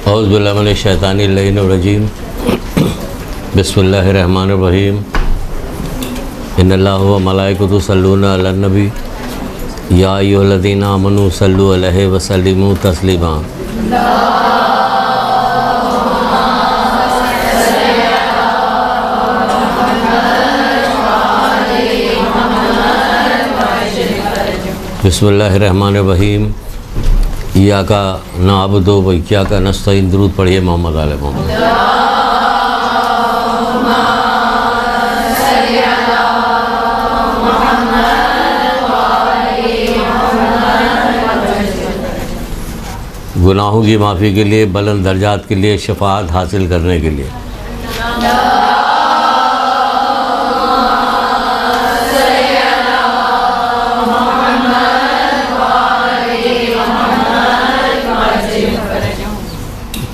औज़ु बिल्लाहि मिनश शैतानिर रजीम। बिस्मिल्लाहिर्रहमानिर्रहीम। इन्नल्लाह व मलाइकतुहु यस्सल्लूना अलन नबी या अय्युहल्लज़ीना आमनू सल्लु अलैहि व सल्लिमू तस्लीमा। बिस्मिल्लाहिर्रहमानिर्रहीम। इय्याका नअबुदु व इय्याका नस्तईन। दुरूद पढ़िए मोहम्मद आले मोहम्मद। गुनाहों की माफ़ी के लिए, बुलंद दर्जात के लिए, शफाअत हासिल करने के लिए।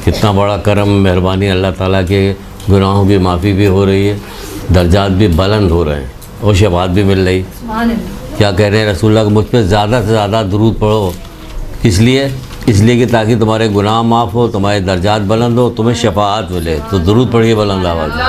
कितना बड़ा करम मेहरबानी अल्लाह ताला के। गुनाहों की माफ़ी भी हो रही है, दर्जात भी बुलंद हो रहे हैं और शफाअत भी मिल रही। क्या कह रहे हैं रसूलुल्लाह को, मुझ पर ज़्यादा से ज़्यादा दुरूद पढ़ो। इसलिए कि ताकि तुम्हारे गुनाह माफ़ हो, तुम्हारे दर्जात बुलंद हो, तुम्हें शफाअत मिले। तो दुरूद पढ़िए बुलंद आवाज़ में।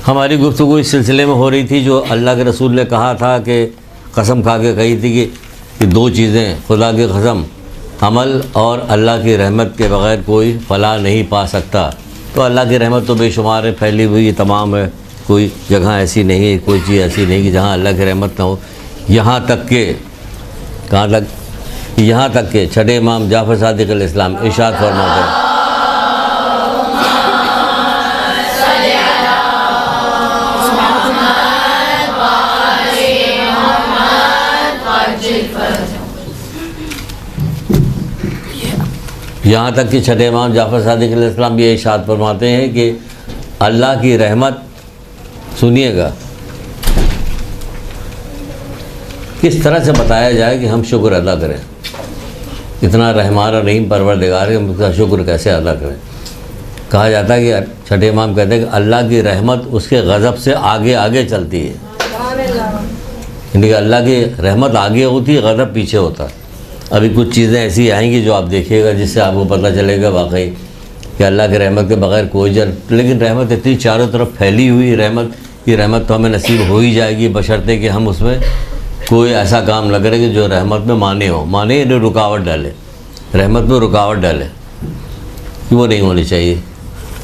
हमारी गुफ्तगू इस सिलसिले में हो रही थी जो अल्लाह के रसूल ने कहा था कि कसम खा के कही थी कि दो चीज़ें, खुदा की कसम, अमल और अल्लाह की रहमत के बग़ैर कोई फलाह नहीं पा सकता। तो अल्लाह की रहमत तो बेशुमार है, फैली हुई तमाम है। कोई जगह ऐसी नहीं है, कोई चीज़ ऐसी नहीं कि जहाँ अल्लाह की रहमत ना हो। यहाँ तक के कहाँ तक, यहाँ तक के छठे इमाम जाफ़र सादिक़ अलैहिस्सलाम इरशाद फरमाते हैं, यहाँ तक कि छठे इमाम जाफ़र सादिक़ अलैहिस्सलाम ये इरशाद फरमाते हैं कि अल्लाह की रहमत, सुनिएगा, किस तरह से बताया जाए कि हम शुक्र अदा करें। इतना रहमान और रहीम परवरदिगार है, हम उसका शुक्र कैसे अदा करें। कहा जाता है कि छठे इमाम कहते हैं कि अल्लाह की रहमत उसके गज़ब से आगे आगे चलती है। यानी कि अल्लाह की रहमत आगे होती है, गज़ब पीछे होता है। अभी कुछ चीज़ें ऐसी आएंगी जो आप देखिएगा जिससे आपको पता चलेगा वाकई कि अल्लाह के रहमत के बग़ैर कोई लेकिन रहमत इतनी चारों तरफ फैली हुई रहमत की, रहमत तो हमें नसीब हो ही जाएगी बशर्ते कि हम उसमें कोई ऐसा काम न करें कि जो रहमत में माने हो। माने यानी रुकावट डाले, रहमत में रुकावट डाले, कि वो नहीं होनी चाहिए।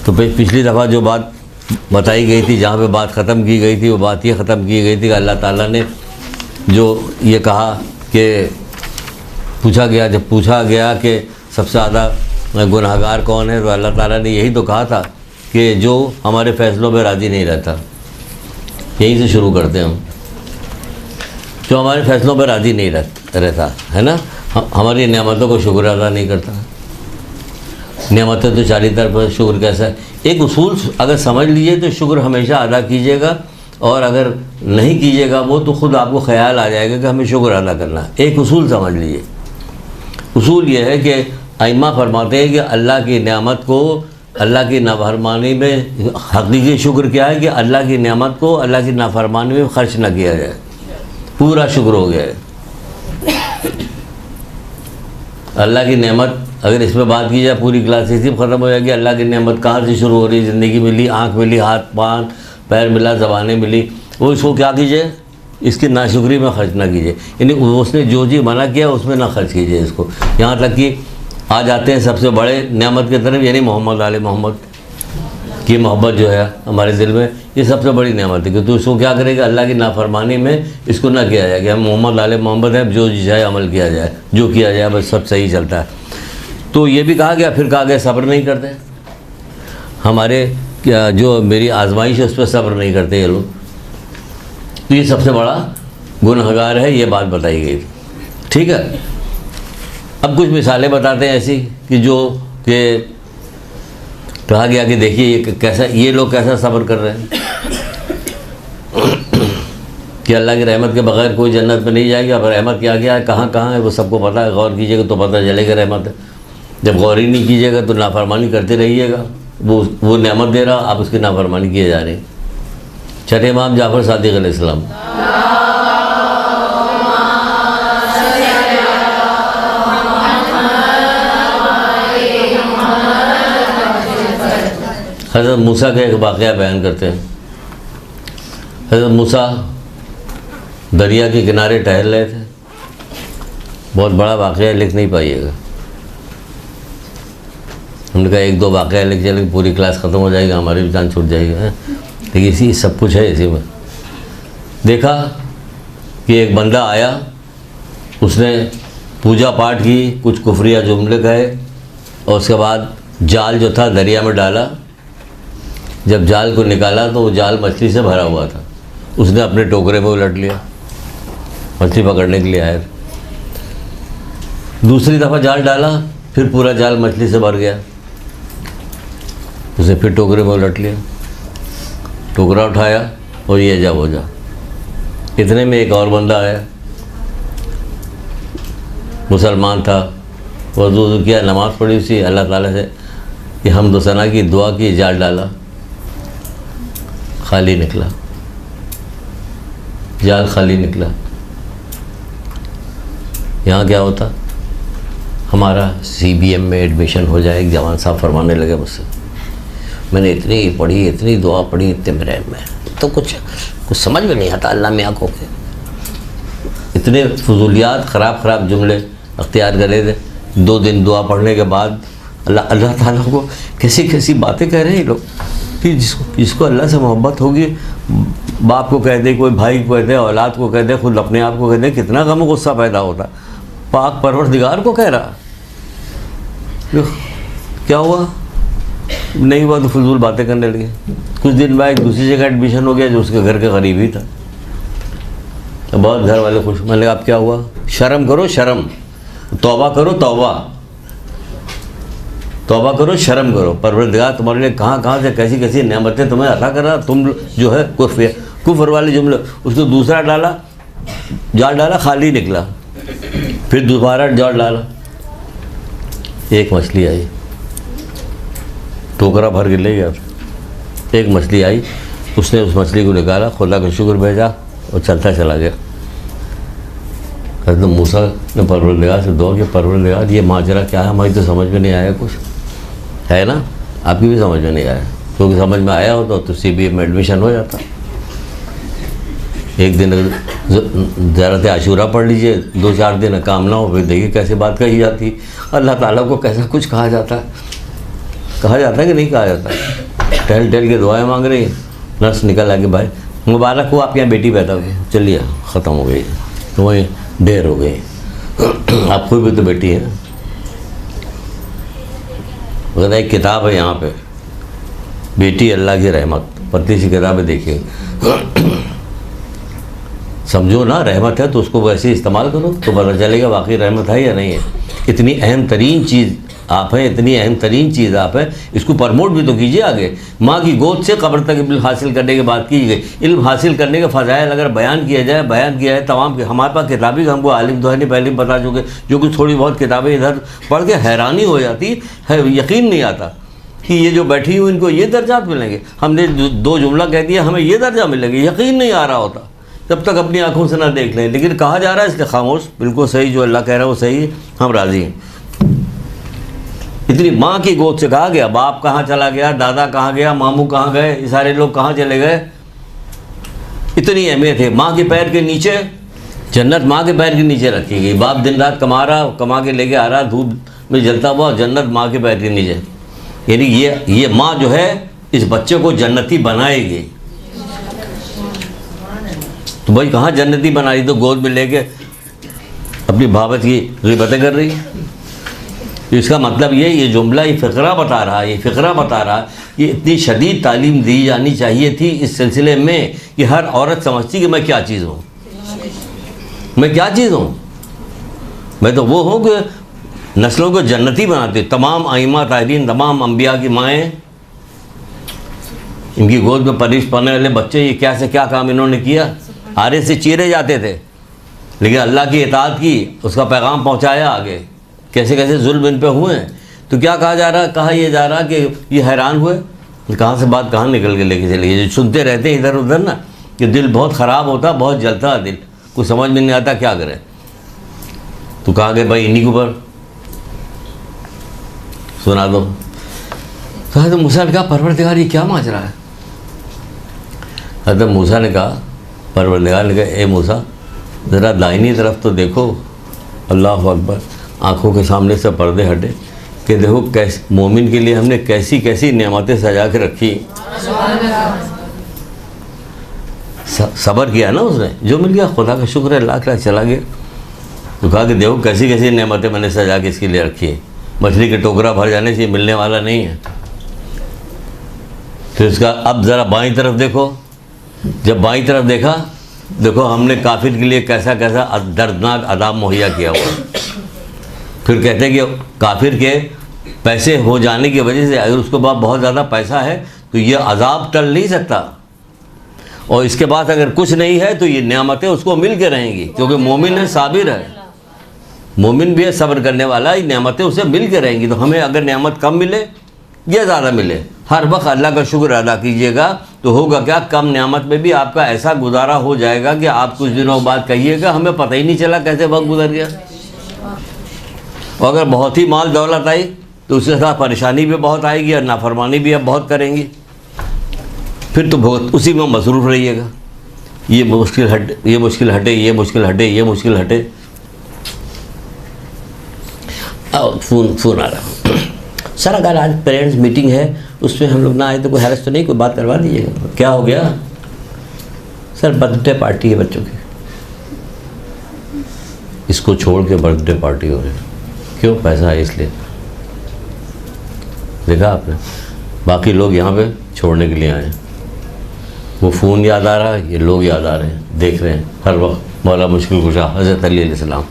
तो पिछली दफ़ा जो बात बताई गई थी, जहाँ पे बात ख़त्म की गई थी, वो बात ये ख़त्म की गई थी कि अल्लाह ताला ने जो ये कहा कि जब पूछा गया कि सबसे ज़्यादा गुनहगार कौन है, तो अल्लाह ताला ने यही तो कहा था कि जो हमारे फ़ैसलों पे राज़ी नहीं रहता। यहीं से शुरू करते हैं हम। जो हमारे फ़ैसलों पे राज़ी नहीं रहता है ना, हमारी नेमतों को शुक्र अदा नहीं करता। नेमतें तो चारी तरफ, शुक्र कैसा है। एक उसूल अगर समझ लीजिए तो शुक्र हमेशा अदा कीजिएगा, और अगर नहीं कीजिएगा वो तो ख़ुद आपको ख्याल आ जाएगा कि हमें शुक्र अदा करना है। एक उसूल समझ लीजिए। उसूल ये है कि अइम्मा फरमाते हैं कि अल्लाह की नेमत को, अल्लाह की नाफरमानी में, हकीकी शुक्र क्या है कि अल्लाह की नेमत को अल्लाह की नाफरमानी में ख़र्च ना किया जाए, पूरा शुक्र हो गया है। अल्लाह की नेमत अगर इसमें बात की जाए, पूरी क्लास इसी ख़त्म हो जाएगी। अल्लाह की नेमत कहाँ से शुरू हो रही है? ज़िंदगी मिली, आँख मिली, हाथ पाँव पैर मिला, ज़बानें मिली, वो इसको क्या कीजिए, इसकी नाशुक्री में ख़र्च ना कीजिए। यानी उसने जो चीज़ मना किया उसमें ना खर्च कीजिए इसको। यहाँ तक कि आ जाते हैं सबसे बड़े नेमत की तरफ, यानी मोहम्मद आले मोहम्मद की मोहब्बत जो है हमारे दिल में, ये सबसे बड़ी नेमत है कि तो इसको क्या करेगा, अल्लाह की नाफरमानी में इसको ना किया जाए कि हम मोहम्मद आले मोहम्मद हैं, जो चाहे अमल किया जाए, जो किया जाए बस सब सही चलता है। तो ये भी कहा गया, फिर कहा गया सब्र नहीं करते हमारे, क्या जो मेरी आजमाइश है उस पर सब्र नहीं करते ये लोग, तो ये सबसे बड़ा गुनहगार है। ये बात बताई गई, ठीक है। अब कुछ मिसालें बताते हैं ऐसी कि जो कि कहा गया कि देखिए ये लोग कैसा सब्र कर रहे हैं कि अल्लाह की रहमत के बगैर कोई जन्नत में नहीं जाएगा। अब रहमत क्या क्या है, कहाँ कहाँ है, वो सबको पता है। गौर कीजिएगा तो पता चलेगा रहमत है। जब गौर ही नहीं कीजिएगा तो नाफरमानी करते रहिएगा, वो नेमत दे रहा, आप उसकी नाफरमानी किए जा रहे हैं। छठे इमाम जाफ़र सादिक़ अलैहिस्सलाम, हज़रत मूसा का एक वाक़या बयान करते हैं। हज़रत मूसा दरिया के किनारे टहल रहे थे। बहुत बड़ा वाक़या लिख नहीं पाइएगा, हमने कहा एक दो वाक़या लिख चले पूरी क्लास ख़त्म हो जाएगी, हमारी भी जान छूट जाएगी। लेकिन इसी सब कुछ है इसी में। देखा कि एक बंदा आया, उसने पूजा पाठ की, कुछ कुफरिया जुमले कहे और उसके बाद जाल जो था दरिया में डाला। जब जाल को निकाला तो वो जाल मछली से भरा हुआ था। उसने अपने टोकरे में उलट लिया, मछली पकड़ने के लिए आया। दूसरी दफ़ा जाल डाला, फिर पूरा जाल मछली से भर गया। उसे फिर टोकरे में उलट लिया, टोकरा उठाया और ये जा वो जा। इतने में एक और बंदा आया, मुसलमान था, वज़ू किया, नमाज़ पढ़ी, उसी अल्लाह ताला से कि हम्द व सना की दुआ की, जाल डाला, खाली निकला, जाल खाली निकला। यहाँ क्या होता, हमारा CBM में एडमिशन हो जाए। एक जवान साहब फरमाने लगे मुझसे, मैंने इतनी पढ़ी, इतनी दुआ पढ़ी, इतने मेरे में तो कुछ समझ में नहीं आता अल्लाह में आँखों के। इतने फजूलियात ख़राब जुमले अख्तियार करे थे। 2 दिन दुआ पढ़ने के बाद अल्लाह ताला को कैसी कैसी बातें कह रहे हैं ये लोग कि जिसको अल्लाह से मोहब्बत होगी, बाप को कह दे, कोई भाई को कह दे, औलाद को कह दे, खुद अपने आप को कह दे, कितना गम गुस्सा पैदा होता। पाक परवरदिगार को कह रहा, क्या हुआ, नहीं हुआ तो फजूल बातें करने लगे। कुछ दिन बाद दूसरी जगह एडमिशन हो गया जो उसके घर के करीब ही था। तो बहुत घर वाले खुश। मैंने कहा अब क्या हुआ, शर्म करो, शर्म, तौबा करो, तौबा करो, शर्म करो। परवरदिगार तुम्हारे लिए कहाँ कहाँ से कैसी कैसी नेमतें तुम्हें अता कर रहा, तुम जो है कुफ्र वाले जुमले। उसको दूसरा डाला, जाल डाला, खाली निकला, फिर दोबारा जाल डाला, एक मछली आई, टोकरा भर के ले गया। एक मछली आई, उसने उस मछली को निकाला, खुदा का शुक्र भेजा और चलता चला गया। हज़रत मूसा ने परवरदिगार से दुआ की, परवरदिगार ये माजरा क्या है, हमारी तो समझ में नहीं आया, कुछ है ना, आपकी भी समझ में नहीं आया, क्योंकि समझ में आया हो तो CBM में एडमिशन हो जाता। एक दिन ज़रात आशूरा पढ़ लीजिए, 2-4 दिन काम ना हो, फिर देखिए कैसे बात कही जाती। अल्लाह ताला को कैसा कुछ कहा जाता है, कि नहीं कहा जाता। टहल के दुआएं मांग रही, नर्स निकल आके, भाई मुबारक हो, आपके यहाँ बेटी पैदा हुई, चलिए ख़त्म हो गई, तो वही ढेर हो गई, आपको भी तो बेटी है। अगर एक किताब है यहाँ पे, बेटी अल्लाह की रहमत, पतली सी किताब है, देखिए, समझो ना रहमत है तो उसको वैसे इस्तेमाल करो तो पता चलेगा वाकई रहमत है या नहीं है। इतनी अहम तरीन चीज़ आप हैं, इतनी अहम तरीन चीज़ आप है, इसको प्रमोट भी तो कीजिए आगे। माँ की गोद से कब्र तक इल्म हासिल करने की बात की गई। इल्म हासिल करने के फ़ज़ाइल अगर बयान किया जाए तमाम के, हमारे पास किताबी हमको आलिम तो है नहीं, पहले बता चुके, जो कुछ थोड़ी बहुत किताबें इधर पढ़ के हैरानी हो जाती है, यकीन नहीं आता कि ये जो बैठी हुई इनको ये दर्जात मिलेंगे। हमने 2 जुमला कह दिया, हमें ये दर्जा मिलेंगे, यकीन नहीं आ रहा होता जब तक अपनी आंखों से ना देख लें। लेकिन कहा जा रहा है इसलिए खामोश, बिल्कुल सही, जो अल्लाह कह रहा है वो सही है, हम राज़ी हैं। इतनी माँ की गोद से कहा गया, बाप कहाँ चला गया, दादा कहाँ गया, मामू कहाँ गए, ये सारे लोग कहाँ चले गए, इतनी अहमियत है। माँ के पैर के नीचे जन्नत, माँ के पैर के नीचे रखी गई। बाप दिन रात कमा के लेके आ रहा, धूप में जलता हुआ, जन्नत माँ के पैर के नीचे। यानी ये माँ जो है इस बच्चे को जन्नती बनाएगी। तो भाई कहाँ जन्नती बना रही, तो गोद में लेके अपनी भावत की ग़िबतें कर रही है। इसका मतलब ये जुमला, ये फ़िक्रा बता रहा है, कि इतनी शदीद तालीम दी जानी चाहिए थी इस सिलसिले में कि हर औरत समझती कि मैं क्या चीज़ हूँ, मैं तो वो हूँ कि नस्लों को जन्नती बनाते। तमाम आइमा ताहीरीन, तमाम अम्बिया की माएँ, इनकी गोद में परवरिश पाने वाले बच्चे, ये क्या से क्या काम इन्होंने किया। आरे से चीरे जाते थे, लेकिन अल्लाह की इताअत की, उसका पैगाम पहुँचाया आगे, कैसे कैसे जुल्म इन पे हुए हैं। तो क्या कहा जा रहा, कहा ये जा रहा कि ये हैरान हुए, कहाँ से बात कहाँ निकल के लेके चली गई। जो सुनते रहते हैं इधर उधर ना, कि दिल बहुत ख़राब होता, बहुत जलता दिल, कुछ समझ में नहीं आता क्या करें। तो कहा कि भाई इन्हीं के ऊपर सुना दो। कहा तो मूसा ने कहा परवरदिगार ये क्या माजरा है। हज़रत मूसा ने कहा, परवरदिगार ने कहा ए मूसा ज़रा दाहिनी तरफ तो देखो। अल्लाह अकबर। आँखों के सामने से पर्दे हटे कि देखो कैसे मोमिन के लिए हमने कैसी कैसी नेमतें सजा के रखी। सब्र किया ना उसने, जो मिल गया खुदा का शुक्र है, लाख लाख चला गया। तो कहा कि देखो कैसी कैसी नेमतें मैंने सजा के इसके लिए रखी है, मछली के टोकरा भर जाने से मिलने वाला नहीं है। तो इसका अब ज़रा बाईं तरफ देखो। जब बाईं तरफ देखा, देखो हमने काफिर के लिए कैसा कैसा दर्दनाक अदाब मुहैया किया हुआ। फिर कहते हैं कि काफिर के पैसे हो जाने की वजह से अगर उसके पास बहुत ज़्यादा पैसा है तो ये अजाब टल नहीं सकता, और इसके बाद अगर कुछ नहीं है तो ये नेमतें उसको मिल के रहेंगी, क्योंकि मोमिन है, साबिर है, मोमिन भी है, सब्र करने वाला, ये नेमतें उसे मिल के रहेंगी। तो हमें अगर नेमत कम मिले या ज़्यादा मिले, हर वक्त अल्लाह का शुक्र अदा कीजिएगा, तो होगा क्या, कम नेमत में भी आपका ऐसा गुजारा हो जाएगा कि आप कुछ दिनों बाद कहिएगा हमें पता ही नहीं चला कैसे वक्त गुजर गया। और अगर बहुत ही माल दौलत आई तो उसके साथ परेशानी भी बहुत आएगी और नाफरमानी भी आप बहुत करेंगी, फिर तो बहुत उसी में मसरूफ़ रहिएगा। ये मुश्किल हटे, ये मुश्किल हटे, ये मुश्किल हटे, ये मुश्किल हटे। फ़ोन आ रहा सर, अगर आज पेरेंट्स मीटिंग है उसमें हम लोग ना आए तो कोई हरज तो नहीं, कोई बात करवा दीजिएगा। क्या हो गया सर? बर्थडे पार्टी है बच्चों की, इसको छोड़ के बर्थडे पार्टी हो रही है। क्यों? पैसा है इसलिए। देखा आपने, बाकी लोग यहाँ पे छोड़ने के लिए आए। वो फ़ोन याद आ रहा है, ये लोग याद आ रहे हैं, देख रहे हैं हर वक्त मौला मुश्किल कुशा हज़रत अली अलैहिस्सलाम।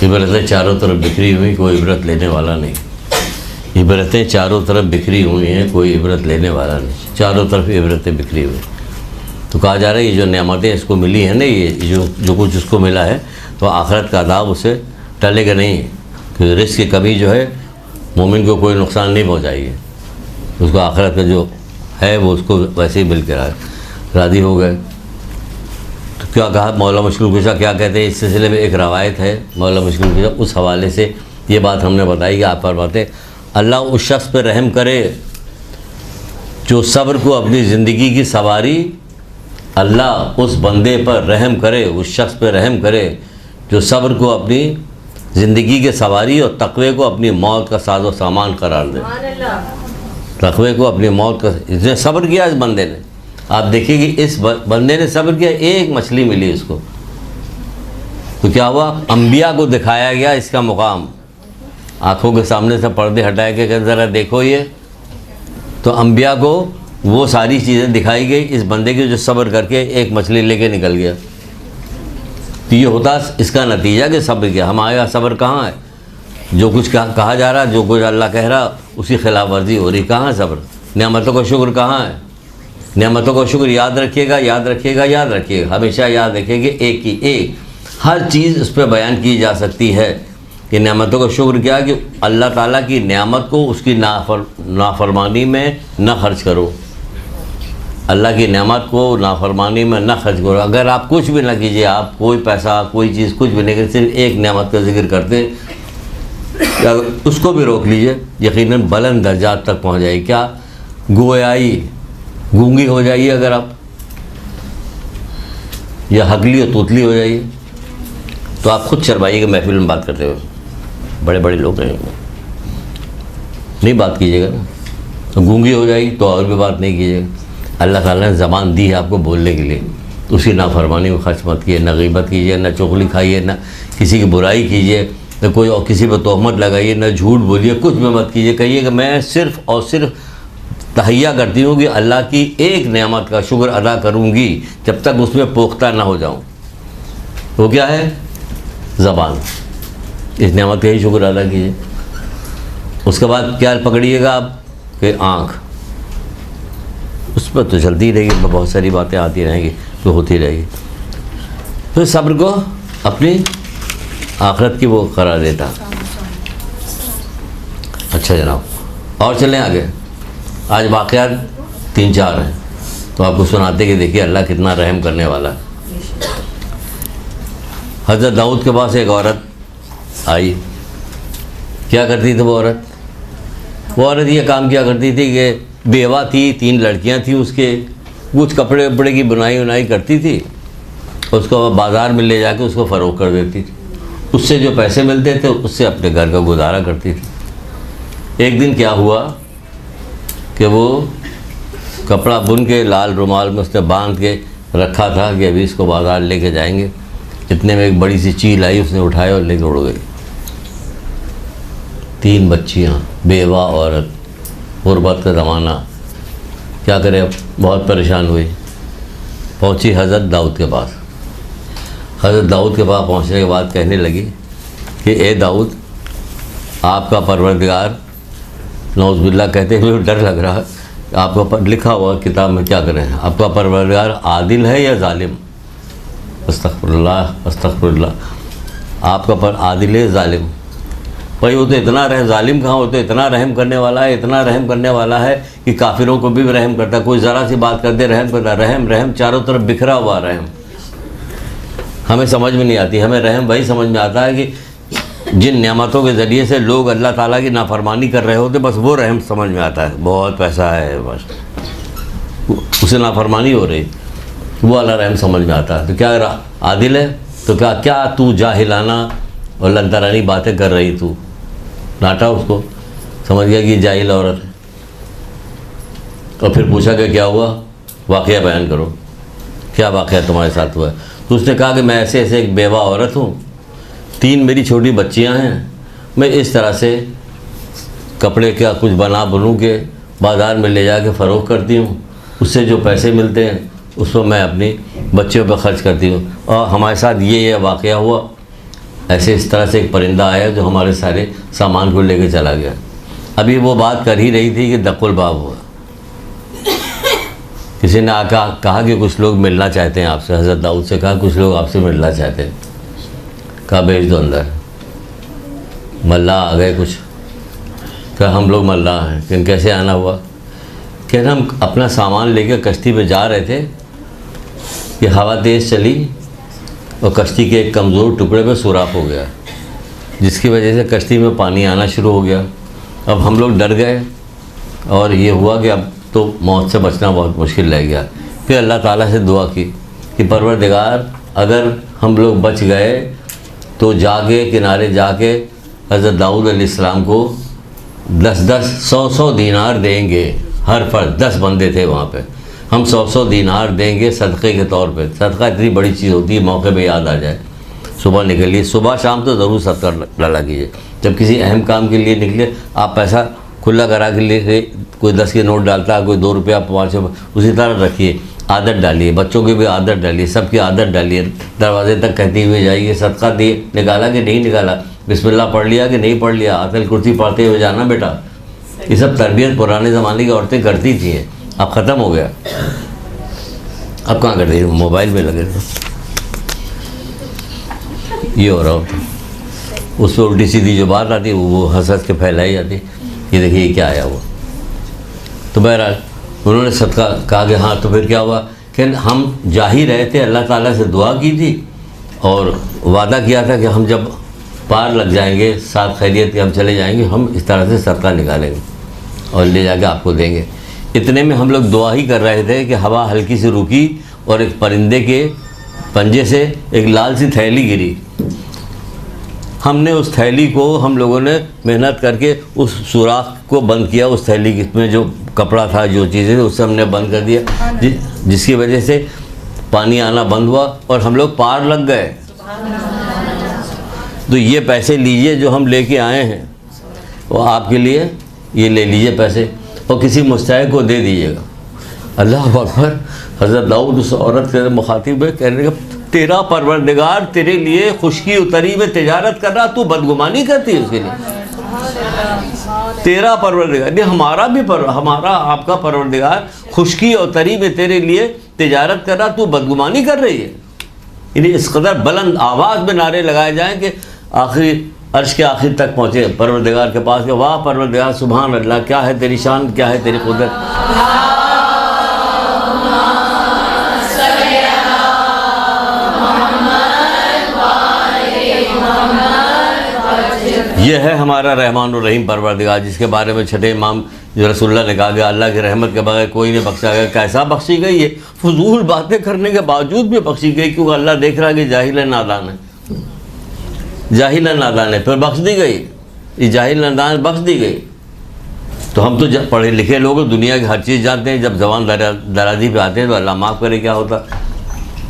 इबरतें चारों तरफ बिखरी हुई, कोई इबरत लेने वाला नहीं। इबरतें चारों तरफ बिखरी हुई हैं, कोई इबरत लेने वाला नहीं। चारों तरफ इबरतें बिखरी हुई। तो कहा जा रहा है ये जो नेमतें इसको मिली हैं ना, ये जो कुछ उसको मिला है, तो आखिरत का अदाब उसे टलेगा नहीं, कि रिस्क की कमी जो है मोमिन को कोई नुकसान नहीं पहुँचाएगी। उसको आखिरत का जो है वो उसको वैसे ही मिल के राज़ी हो गए। तो क्या कहा मौला मुश्किल कुशा, क्या कहते हैं इस सिलसिले में? एक रवायत है मौला मुश्किल कुशा, उस हवाले से ये बात हमने बताई कि आप फरमाते अल्लाह उस शख्स पर रहम करे जो सब्र को अपनी ज़िंदगी की सवारी, अल्लाह उस बंदे पर रहम करे, उस शख्स पर रहम करे जो सब्र को अपनी ज़िंदगी के सवारी और तक़वे को अपनी मौत का साजो सामान करार दे। तक़वे को अपनी मौत का, इसने सब्र किया इस बंदे ने। आप देखिए कि इस बंदे ने सब्र किया, एक मछली मिली इसको, तो क्या हुआ? अंबिया को दिखाया गया इसका मुकाम, आँखों के सामने से पर्दे हटाए के ज़रा देखो ये, तो अंबिया को वो सारी चीज़ें दिखाई गई इस बंदे की जो सब्र करके एक मछली लेके निकल गया। तो ये होता इसका नतीजा कि सब्र किया। हमारे यहाँ सब्र कहाँ है? जो कुछ कहा जा रहा, जो कुछ अल्लाह कह रहा उसकी खिलाफ वर्जी हो रही, कहाँ है सब्र? नेमतों का शुक्र कहाँ है? नेमतों का शुक्र याद रखिएगा, याद रखिएगा, याद रखिएगा, हमेशा याद रखिएगा। एक ही एक हर चीज़ उस पर बयान की जा सकती है कि नेमतों का शुक्र क्या, कि अल्लाह ताला की नेमत को उसकी नाफरमानी में न खर्च करो। अल्लाह की नेमत को नाफरमानी में न खर्च करो। अगर आप कुछ भी ना कीजिए, आप कोई पैसा कोई चीज़ कुछ भी नहीं, सिर्फ एक नेमत का जिक्र करते, उसको भी रोक लीजिए, यकीनन बुलंद दर्जात तक पहुँच जाएगी। क्या? गोयाई, गूंगी हो जाइए अगर आप, या हगली और तोतली हो जाइए, तो आप खुद शर्माइएगा महफिल में बात करते हुए। बड़े बड़े लोग हैं, नहीं बात कीजिएगा ना। तो गूंगी हो जाएगी तो और भी बात नहीं कीजिएगा। अल्लाह ताला ने ज़बान दी है आपको बोलने के लिए, उसी नाफरमानी में खर्च मत कीजिए, न गीबत कीजिए, न चुगली खाइए, न किसी की बुराई कीजिए, न कोई और किसी पर तोहमत लगाइए, न झूठ बोलिए, कुछ भी मत कीजिए। कहिए कि मैं सिर्फ़ और सिर्फ तहैया करती हूँ कि अल्लाह की एक नेमत का शुक्र अदा करूँगी जब तक उसमें पोख्ता ना हो जाऊँ। वो क्या है? ज़बान। इस नेमत का ही शुक्र अदा कीजिए। उसके बाद क्या पकड़िएगा आप? कि आँख, पर तो चलती रहेगी, बहुत सारी बातें आती रहेंगी, तो होती रहेगी। फिर सब्र को अपनी आखिरत की वो करार देता। अच्छा जनाब, और चलें आगे। आज वाक़यात 3-4 हैं, तो आपको सुनाते कि देखिए अल्लाह कितना रहम करने वाला है। हज़रत दाऊद के पास एक औरत आई। क्या करती थी वो औरत? वो औरत ये काम किया करती थी कि बेवा थी, 3 लड़कियां थी उसके, कुछ कपड़े वपड़े की बुनाई करती थी, उसको बाज़ार में ले जाके उसको फ़रोख्त कर देती थी। उससे जो पैसे मिलते थे उससे अपने घर का गुजारा करती थी। एक दिन क्या हुआ कि वो कपड़ा बुन के लाल रुमाल में उसने बांध के रखा था कि अभी इसको बाज़ार लेके जाएंगे। इतने में एक बड़ी सी चील आई, उसने उठाया और लेके उड़ गई। 3 बच्चियाँ, बेवा औरत, गुरबत का ज़माना, क्या करे, अब बहुत परेशान हुई। पहुँची हज़रत दाऊद के पास। हज़रत दाऊद के पास पहुँचने के बाद कहने लगी कि ए दाऊद, आपका परवरदिगार, नौज़ुबिल्लाह कहते हुए डर लग रहा है, आपका लिखा हुआ किताब में क्या करें, आपका परवरदिगार आदिल है या जालिम? अस्तग़फिरुल्लाह अस्तग़फिरुल्लाह, आपका पर आदिल है जालिम? भाई वो तो इतना जालिम कहाँ, वो तो इतना रहम करने वाला है, इतना रहम करने वाला है कि काफिरों को भी रहम करता। कोई ज़रा सी बात कर दे रहम करता, रहम रहम चारों तरफ बिखरा हुआ रहम। हमें समझ में नहीं आती, हमें रहम वही समझ में आता है कि जिन नेमतों के ज़रिए से लोग अल्लाह ताला की नाफरमानी कर रहे होते, बस वो रहम समझ में आता है। बहुत पैसा है, बस उसे नाफरमानी हो रही, वो वाला रहम समझ में आता है। तो क्या आदिल है? तो क्या तू जाहिलाना और लंतरानी बातें कर रही, तू डांटा उसको, समझ गया कि जाहिल औरत है। और फिर पूछा कि क्या हुआ, वाक़या बयान करो, क्या वाक़या तुम्हारे साथ हुआ है? तो उसने कहा कि मैं ऐसे ऐसे एक बेवा औरत हूँ, 3 मेरी छोटी बच्चियाँ हैं, मैं इस तरह से कपड़े का कुछ बनूँ के बाज़ार में ले जाके फ़रोख्त करती हूँ, उससे जो पैसे मिलते हैं उसको मैं अपनी बच्चियों पर ख़र्च करती हूँ। और हमारे साथ ये वाक़या हुआ, ऐसे इस तरह से एक परिंदा आया जो हमारे सारे सामान को लेके चला गया। अभी वो बात कर ही रही थी कि दक्कुल बाब हुआ। किसी ने आका कहा कि कुछ लोग मिलना चाहते हैं आपसे। हज़रत दाऊद से कहा कुछ लोग आपसे मिलना चाहते हैं। कहा भेज दो अंदर। मल्लाह आ गए कुछ। कहा हम लोग मल्लाह हैं। लेकिन कैसे आना हुआ? कहना हम अपना सामान लेकर कश्ती पे जा रहे थे कि हवा तेज़ चली और कश्ती के एक कमज़ोर टुकड़े पे सुराख हो गया, जिसकी वजह से कश्ती में पानी आना शुरू हो गया। अब हम लोग डर गए और ये हुआ कि अब तो मौत से बचना बहुत मुश्किल रह गया। फिर अल्लाह ताला से दुआ की कि परवरदिगार, अगर हम लोग बच गए तो जाके किनारे जाके हज़रत दाऊद अलैहिस्सलाम को 10-10, 100-100 दीनार देंगे हर फर्द। 10 बंदे थे वहाँ पे, हम 100-100 दीनार देंगे सदक़े के तौर पे। सदका इतनी बड़ी चीज़ होती है, मौके पे याद आ जाए। सुबह निकलिए, सुबह शाम तो ज़रूर सदका डाला कीजिए। जब किसी अहम काम के लिए निकले, आप पैसा खुला करा के लिए, कोई 10 के नोट डालता है, कोई 2 रुपया 5 रुपये, उसी तरह रखिए। आदत डालिए, बच्चों की भी आदत डालिए, सबकी आदत डालिए। दरवाजे तक कहते हुए जाइए, सदका दिए, निकाला कि नहीं निकाला, बिस्मिल्लाह पढ़ लिया कि नहीं पढ़ लिया, आतल कुर्सी पढ़ते हुए जाना बेटा। ये सब तरबियत पुराने ज़माने की औरतें करती थी, अब ख़त्म हो गया। अब कहाँ करते हैं, मोबाइल में लगे थे। ये हो रहा होता, उस पर उल्टी सीधी जो बात आती है वो हंस हंस के फैलाई जाती, ये देखिए क्या आया हुआ। तो बहरहाल उन्होंने सदका कहा कि हाँ। तो फिर क्या हुआ कि हम जा ही रहे थे, अल्लाह ताला से दुआ की थी और वादा किया था कि हम जब पार लग जाएंगे, साथ खैरियत के हम चले जाएंगे, हम इस तरह से सदका निकालेंगे और ले जाके आपको देंगे। इतने में हम लोग दुआ ही कर रहे थे कि हवा हल्की सी रुकी और एक परिंदे के पंजे से एक लाल सी थैली गिरी। हमने उस थैली को, हम लोगों ने मेहनत करके उस सुराख को बंद किया। उस थैली में जो कपड़ा था, जो चीज़ें थी, उससे हमने बंद कर दिया, जिसकी वजह से पानी आना बंद हुआ और हम लोग पार लग गए। तो ये पैसे लीजिए जो हम लेके आए हैं, वो आपके लिए, ये ले लीजिए पैसे और किसी मुस्तहिक को दे दीजिएगा। अल्लाह अकबर। हज़रत दाऊद उस औरत के मुखातिब है, कहने लगा तेरा परवरदिगार तेरे लिए खुशकी उतरी में तिजारत कर रहा, तू बदगुमानी करती है उसके लिए। तेरा परवरदिगार नहीं, हमारा आपका परवरदिगार खुशकी और तरी में तेरे लिए तिजारत कर रहा, तू बदगुमानी कर रही है। यानी इस कदर बुलंद आवाज़ में नारे लगाए जाएं कि आखिरी अर्श के आखिर तक पहुँचे परवरदिगार के पास कि वाह परवरदिगार, सुभान अल्लाह, क्या है तेरी शान, क्या है तेरी कुदरत। ये है हमारा रहमान और रहीम परवरदिगार, जिसके बारे में छठे इमाम जो रसूलुल्लाह ने कहा कि अल्लाह की रहमत के बगैर कोई नहीं बख्शा गया। कैसा बख्शी गई है? फजूल बातें करने के बावजूद भी बख्शी गई, क्योंकि अल्लाह देख रहा है कि जाहिल है, नादान है, जाहिल है, नादान है, फिर बख्श दी गई। ये जाहिल नादान बख्श दी गई। तो हम तो पढ़े लिखे लोग दुनिया की हर चीज़ जानते हैं, जब जबान दराजी पे आते हैं तो अल्लाह माफ़ करे क्या होता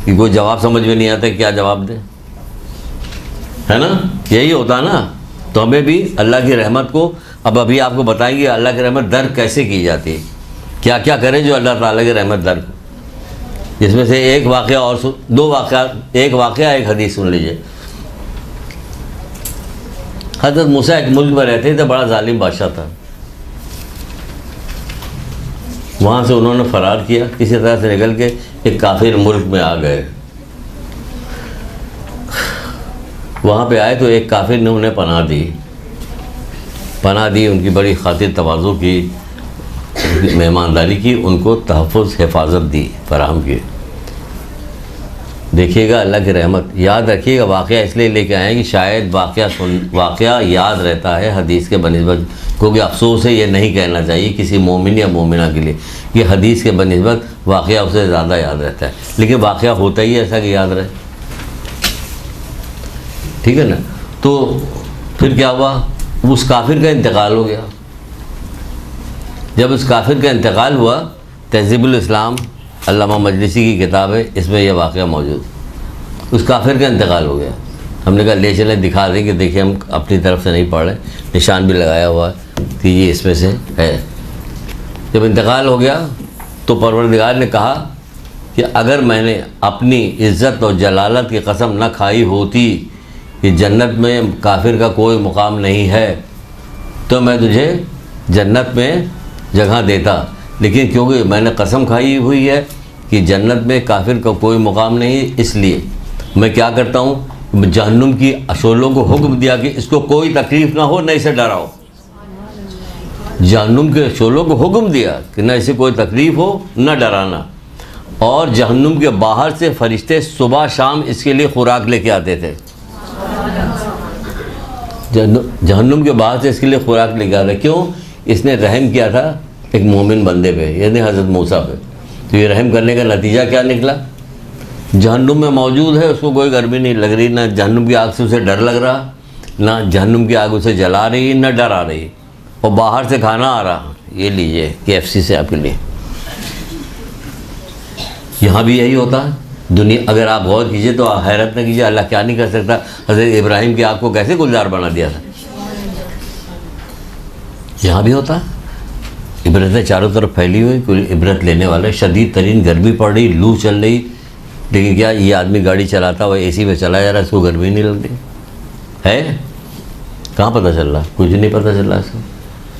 कि कोई जवाब समझ में नहीं आता, क्या जवाब दे, है ना? यही होता ना। तो हमें भी अल्लाह की रहमत को, अब अभी आपको बताएंगे अल्लाह की रहमत दर कैसे की जाती है, क्या क्या करें जो अल्लाह ताला की रहमत दर। जिसमें से एक वाक़या और दो वाक़या, एक वाक़या एक हदीस सुन लीजिए। हज़रत मूसा एक मुल्क में रहते थे, बड़ा जालिम बादशाह था। वहाँ से उन्होंने फ़रार किया, किसी तरह से निकल के एक काफिर मुल्क में आ गए। वहाँ पे आए तो एक काफिर ने उन्हें पनाह दी, उनकी बड़ी खातिर तवाज़ु की, मेहमानदारी की, उनको तहफ़्फ़ुज़ हिफाजत दी, फराहम की। देखिएगा अल्लाह की रहमत, याद रखिएगा। वाक़या इसलिए लेके आए हैं कि शायद वाक़या याद रहता है हदीस के बनिस्बत, क्योंकि अफसोस है ये नहीं कहना चाहिए किसी मोमिन या मोमिना के लिए कि हदीस के बनिस्बत वाक़या उससे ज़्यादा याद रहता है, लेकिन वाक़या होता ही ऐसा कि याद रहे, ठीक है ना। तो फिर क्या हुआ, उस काफिर का इंतकाल हो गया। जब उस काफिर का इंतकाल हुआ, तहज़ीबुल इस्लाम अल्लामा मजलिसी की किताब है, इसमें यह वाक़या मौजूद। उस काफिर का इंतकाल हो गया। हमने कहा ले चलें, दिखा दें कि देखिए हम अपनी तरफ से नहीं पढ़ रहे, निशान भी लगाया हुआ है कि ये इसमें से है। जब इंतकाल हो गया तो परवरदिगार ने कहा कि अगर मैंने अपनी इज़्ज़त और जलालत की कसम न खाई होती कि जन्नत में काफिर का कोई मुकाम नहीं है, तो मैं तुझे जन्नत में जगह देता, लेकिन क्योंकि मैंने कसम खाई हुई है कि जन्नत में काफिर का कोई मुकाम नहीं, इसलिए मैं क्या करता हूँ, जहन्नुम की अशोलों को हुक्म दिया कि इसको कोई तकलीफ़ ना हो, न इसे डराओ। जहन्नुम के अशोलों को हुक्म दिया कि न इसे कोई तकलीफ़ हो, न डराना। और जहन्नुम के बाहर से फरिश्ते सुबह शाम इसके लिए खुराक लेके आते थे। जहन्नुम के बाहर से इसके लिए खुराक लेके आते। क्यों? इसने रहम किया था एक मोमिन बंदे पे, यानी हज़रत मूसा पे। तो ये रहम करने का नतीजा क्या निकला? जहन्नुम में मौजूद है, उसको कोई गर्मी नहीं लग रही, ना जहन्नुम की आग से उसे डर लग रहा, ना जहन्नुम की आग उसे जला रही, ना डरा रही, और बाहर से खाना आ रहा। ये लीजिए KFC से आपके लिए। यहाँ भी यही होता है। दुनिया, अगर आप गौर कीजिए तो हैरत न कीजिए, अल्लाह क्या नहीं कर सकता। हज़रत इब्राहिम की आग को कैसे गुलजार बना दिया था। यहाँ भी होता है। इबरतें चारों तरफ फैली हुई, कोई इबरत लेने वाले। शदीद तरीन गर्मी पड़ रही, लू चल रही, लेकिन क्या ये आदमी गाड़ी चलाता हुआ AC में चला जा रहा है, इसको गर्मी नहीं लग रही है? कहाँ पता चल रहा? कुछ नहीं पता चल रहा इसको।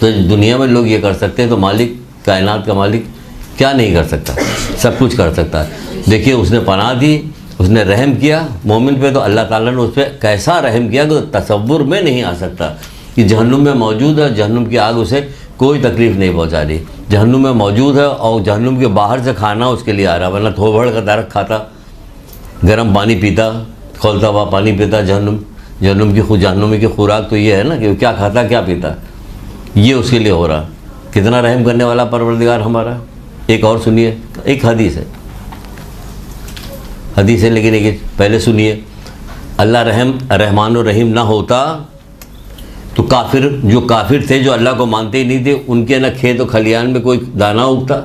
तो दुनिया में लोग ये कर सकते हैं, तो मालिक, कायनात का मालिक क्या नहीं कर सकता? सब कुछ कर सकता है। देखिए उसने पनाह दी, उसने रहम किया मोमिन पे, तो अल्लाह ताला ने उस पर कैसा रहम किया कि तसव्वुर में नहीं आ सकता। कि जहन्नुम में मौजूद है, जहन्नुम की आग उसे कोई तकलीफ़ नहीं पहुंचा रही। जहन्नुम में मौजूद है और जहन्नुम के बाहर से खाना उसके लिए आ रहा, वरना थोबड़ का दरक खाता, गर्म पानी पीता, खौलता हुआ पानी पीता। जहन्नुमी की खुराक तो ये है ना कि क्या खाता क्या पीता, ये उसके लिए हो रहा। कितना रहम करने वाला परवरदिगार हमारा। एक और सुनिए, एक हदीस है लेकिन एक पहले सुनिए। अल्लाह रहमान और रहीम ना होता तो जो काफिर थे, जो अल्लाह को मानते ही नहीं थे, उनके न खेत और खलियान में कोई दाना उगता,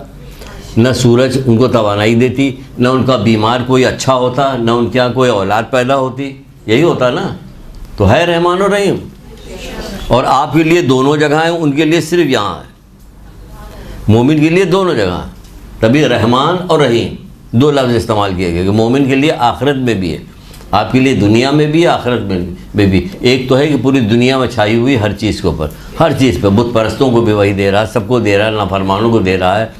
न सूरज उनको तवानाई देती, न उनका बीमार कोई अच्छा होता, न उनके यहाँ कोई औलाद पैदा होती। यही होता ना। तो है रहमान और रहीम। और आपके लिए दोनों जगह हैं, उनके लिए सिर्फ यहाँ है। मोमिन के लिए दोनों जगह, तभी रहमान और रहीम दो लफ्ज़ इस्तेमाल किए गए कि मोमिन के लिए आखिरत में भी है आपके लिए दुनिया में भी आखिरत में भी। एक तो है कि पूरी दुनिया में छाई हुई हर चीज़ के ऊपर, हर चीज़ पे, बुत परस्तों को भी वही दे रहा है, सबको दे रहा है, नाफरमानों को दे रहा है,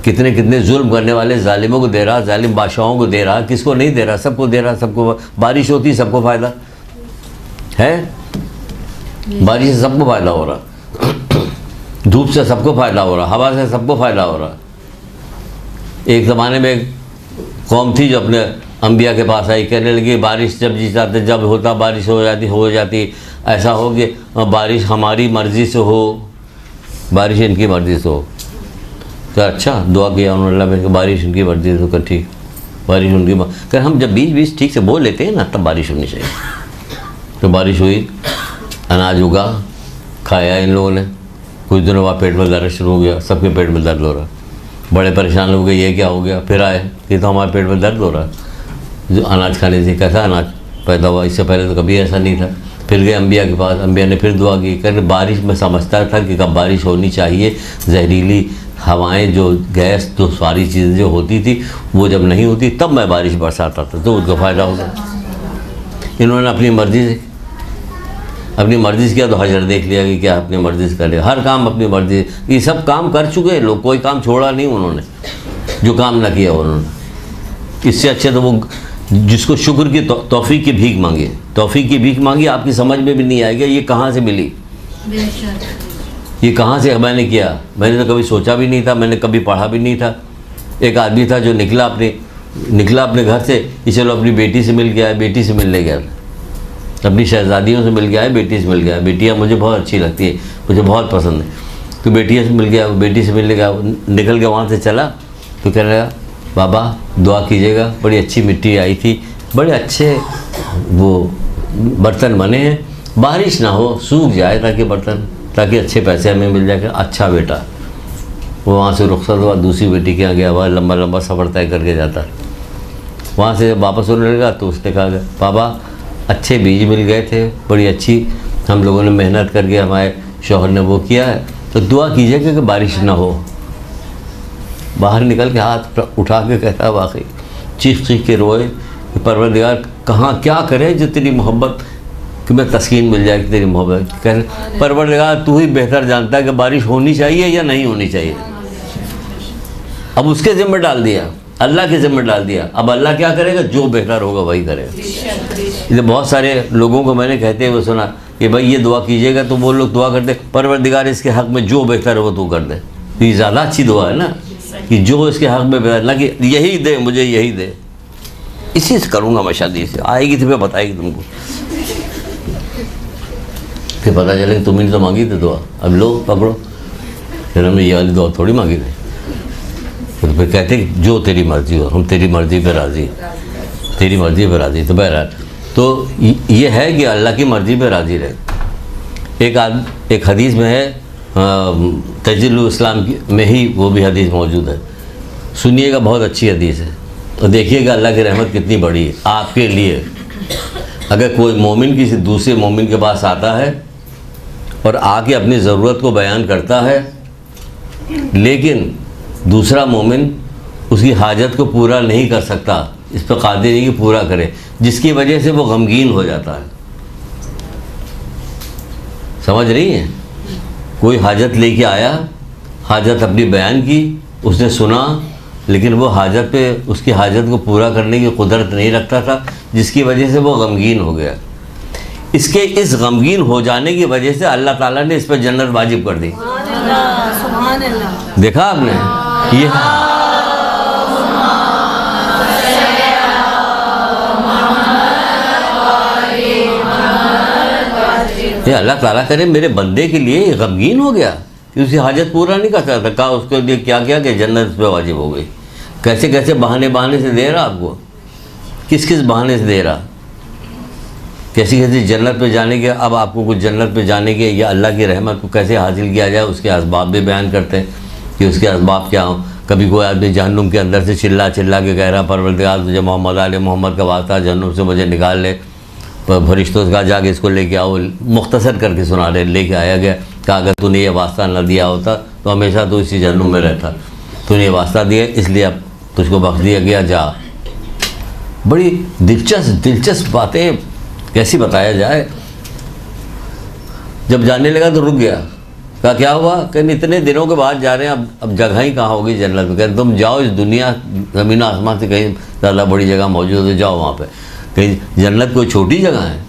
कितने कितने जुल्म करने वाले जालिमों को दे रहा है, जालिम बादशाहों को दे रहा है, किसको नहीं दे रहा, सबको दे रहा है। सबको बारिश होती है, सबको फ़ायदा है, बारिश से सबको फ़ायदा हो रहा, धूप से सबको फ़ायदा हो रहा, हवा से सबको फ़ायदा हो रहा। एक ज़माने में एक कौम थी जो अपने अंबिया के पास आई, कहने लगी बारिश जब जी चाहते जब होता बारिश हो जाती, ऐसा हो कि बारिश हमारी मर्ज़ी से हो, बारिश इनकी मर्ज़ी से हो। तो अच्छा दुआ किया उन्होंने, अल्लाह में बारिश इनकी मर्ज़ी से हो, ठीक बारिश उनकी कर। हम जब बीच ठीक से बोल लेते हैं ना, तब बारिश होनी चाहिए। तो बारिश हुई, अनाज उगा, खाया इन लोगों ने। कुछ दिनों बाद पेट में दर्द शुरू हो गया, सबके पेट में दर्द हो रहा, बड़े परेशान हो गए, ये क्या हो गया। फिर आए कि तो हमारे पेट में दर्द हो रहा है, जो अनाज खाने से कैसा अनाज पैदा हुआ, इससे पहले तो कभी ऐसा नहीं था। फिर गए अंबिया के पास, अंबिया ने फिर दुआ की, कहने बारिश में समझता था कि कब बारिश होनी चाहिए, जहरीली हवाएं जो गैस तो सारी चीज़ें जो होती थी वो जब नहीं होती तब मैं बारिश बरसाता था, तो उनको फ़ायदा होगा। इन्होंने अपनी मर्ज़ी से किया, तो हजर देख लिया कि क्या अपनी मर्ज़ी से करे, हर काम अपनी मर्ज़ी। ये सब काम कर चुके हैं लोग, कोई काम छोड़ा नहीं उन्होंने जो काम ना किया उन्होंने। इससे अच्छे तो वो जिसको शुक्र की तौफीक की भीख मांगी, तौफीक की भीख मांगी, आपकी समझ में भी नहीं आएगा ये कहाँ से मिली, ये कहाँ से मैंने किया। मैंने तो कभी सोचा भी नहीं था, मैंने कभी पढ़ा भी नहीं था। एक आदमी था जो निकला अपने घर से कि चलो अपनी बेटी से मिल गया है, बेटी से मिलने गया, अपनी शहजादियों से मिल गया है, बेटी से मिल गया है। बेटियाँ मुझे बहुत अच्छी लगती है, मुझे बहुत पसंद है, तो बेटियों से मिल गया, बेटी से मिलने गया, निकल के वहाँ से चला तो कहने लगा बाबा दुआ कीजिएगा, बड़ी अच्छी मिट्टी आई थी, बड़े अच्छे वो बर्तन बने हैं, बारिश ना हो सूख जाए ताकि बर्तन, ताकि अच्छे पैसे हमें मिल जाए। अच्छा बेटा, वो वहाँ से रुखसत हुआ, दूसरी बेटी के यहाँ गया, वह लंबा लंबा सफ़र तय करके जाता। वहाँ से जब वापस होने लगा तो उसने कहा बाबा अच्छे बीज मिल गए थे, बड़ी अच्छी हम लोगों ने मेहनत करके हमारे शौहर ने वो किया है, तो दुआ कीजिएगा कि बारिश ना हो। बाहर निकल के हाथ उठा के कहता वाकई चीख के रोए कि परवरदिगार कहाँ क्या करे जो तेरी मोहब्बत कि मैं तस्कीन मिल जाए कि तेरी मोहब्बत। कह परवरदिगार तू ही बेहतर जानता है कि बारिश होनी चाहिए या नहीं होनी चाहिए। अब उसके ज़िम्मे डाल दिया, अल्लाह के ज़िम्मे डाल दिया। अब अल्लाह क्या करेगा, जो बेहतर होगा वही करेगा। इसलिए बहुत सारे लोगों को मैंने कहते हुए सुना कि भाई ये दुआ कीजिएगा, तो वो लोग दुआ करते परवरदिगार इसके हक़ में जो बेहतर है वो तू कर दे। तो ये ज़्यादा अच्छी दुआ है ना, कि जो इसके हक़ में बेहतर, ना कि यही दे मुझे यही दे, इसी से करूँगा मैं शादी से, आएगी तो फिर बताएगी तुमको, फिर पता चले तुमने तो मांगी थी दुआ, अब लो पकड़ो। फिर हमने ये वाली दुआ थोड़ी मांगी थी। तो फिर कहते कि जो तेरी मर्ज़ी हो, हम तेरी मर्ज़ी पे राज़ी, तेरी मर्ज़ी पे राज़ी। तो बहरहाल तो ये है कि अल्लाह की मर्ज़ी पे राज़ी रहे। एक हदीस में है, तजल्लुल इस्लाम में ही वो भी हदीस मौजूद है, सुनिएगा, बहुत अच्छी हदीस है। तो देखिएगा अल्लाह की रहमत कितनी बड़ी है आपके लिए। अगर कोई मोमिन किसी दूसरे मोमिन के पास आता है और आके अपनी ज़रूरत को बयान करता है, लेकिन दूसरा मोमिन उसकी हाजत को पूरा नहीं कर सकता, इस पर कादिर नहीं कि पूरा करे, जिसकी वजह से वो गमगीन हो जाता है। समझ रही हैं? कोई हाजत लेके आया, हाजत अपनी बयान की, उसने सुना, लेकिन वो हाजत पे उसकी हाजत को पूरा करने की कुदरत नहीं रखता था, जिसकी वजह से वो गमगीन हो गया। इसके इस गमगीन हो जाने की वजह से अल्लाह ताला ने इस पर जन्नत वाजिब कर दी। देखा आपने? ये अल्लाह ताला करे मेरे बंदे के लिए गमगीन हो गया कि उसकी हाजत पूरा नहीं कर सकता, कहा उसके लिए क्या क्या कि जन्नत उस पर वाजिब हो गई। कैसे कैसे बहाने से दे रहा आपको, किस किस बहाने से दे रहा, कैसी कैसी जन्नत पे जाने के। अब आपको कुछ जन्नत पे जाने के या अल्लाह की रहमत को कैसे हासिल किया जाए, उसके असबाब भी बयान करते हैं कि उसके असबाब क्या हों। कभी कोई आदमी जहन्नुम के अंदर से चिल्ला के कह रहा परवरदिगार तुझे मोहम्मद आले मोहम्मद का वास्ता, जहन्नुम से मुझे निकाल ले, फरिश्तों का जाके इसको लेके आओ। मुख्तसर करके सुना रहे, लेके आया गया, कहा अगर तूने ये वास्ता न दिया होता तो हमेशा तो इसी जहन्नुम में रहता, तूने ये वास्ता दिया इसलिए अब तुझको बख्श दिया गया, जा। बड़ी दिलचस्प बातें कैसी बताया जाए। जब जाने लगा तो रुक गया, कहा क्या हुआ? कहीं इतने दिनों के बाद जा रहे हैं, अब जगह ही कहाँ होगी जन्नत में? कहते तुम जाओ, इस दुनिया ज़मीन आसमान से कहीं ज़्यादा बड़ी जगह मौजूद है, जाओ वहाँ पे। कहीं जन्नत कोई छोटी जगह है?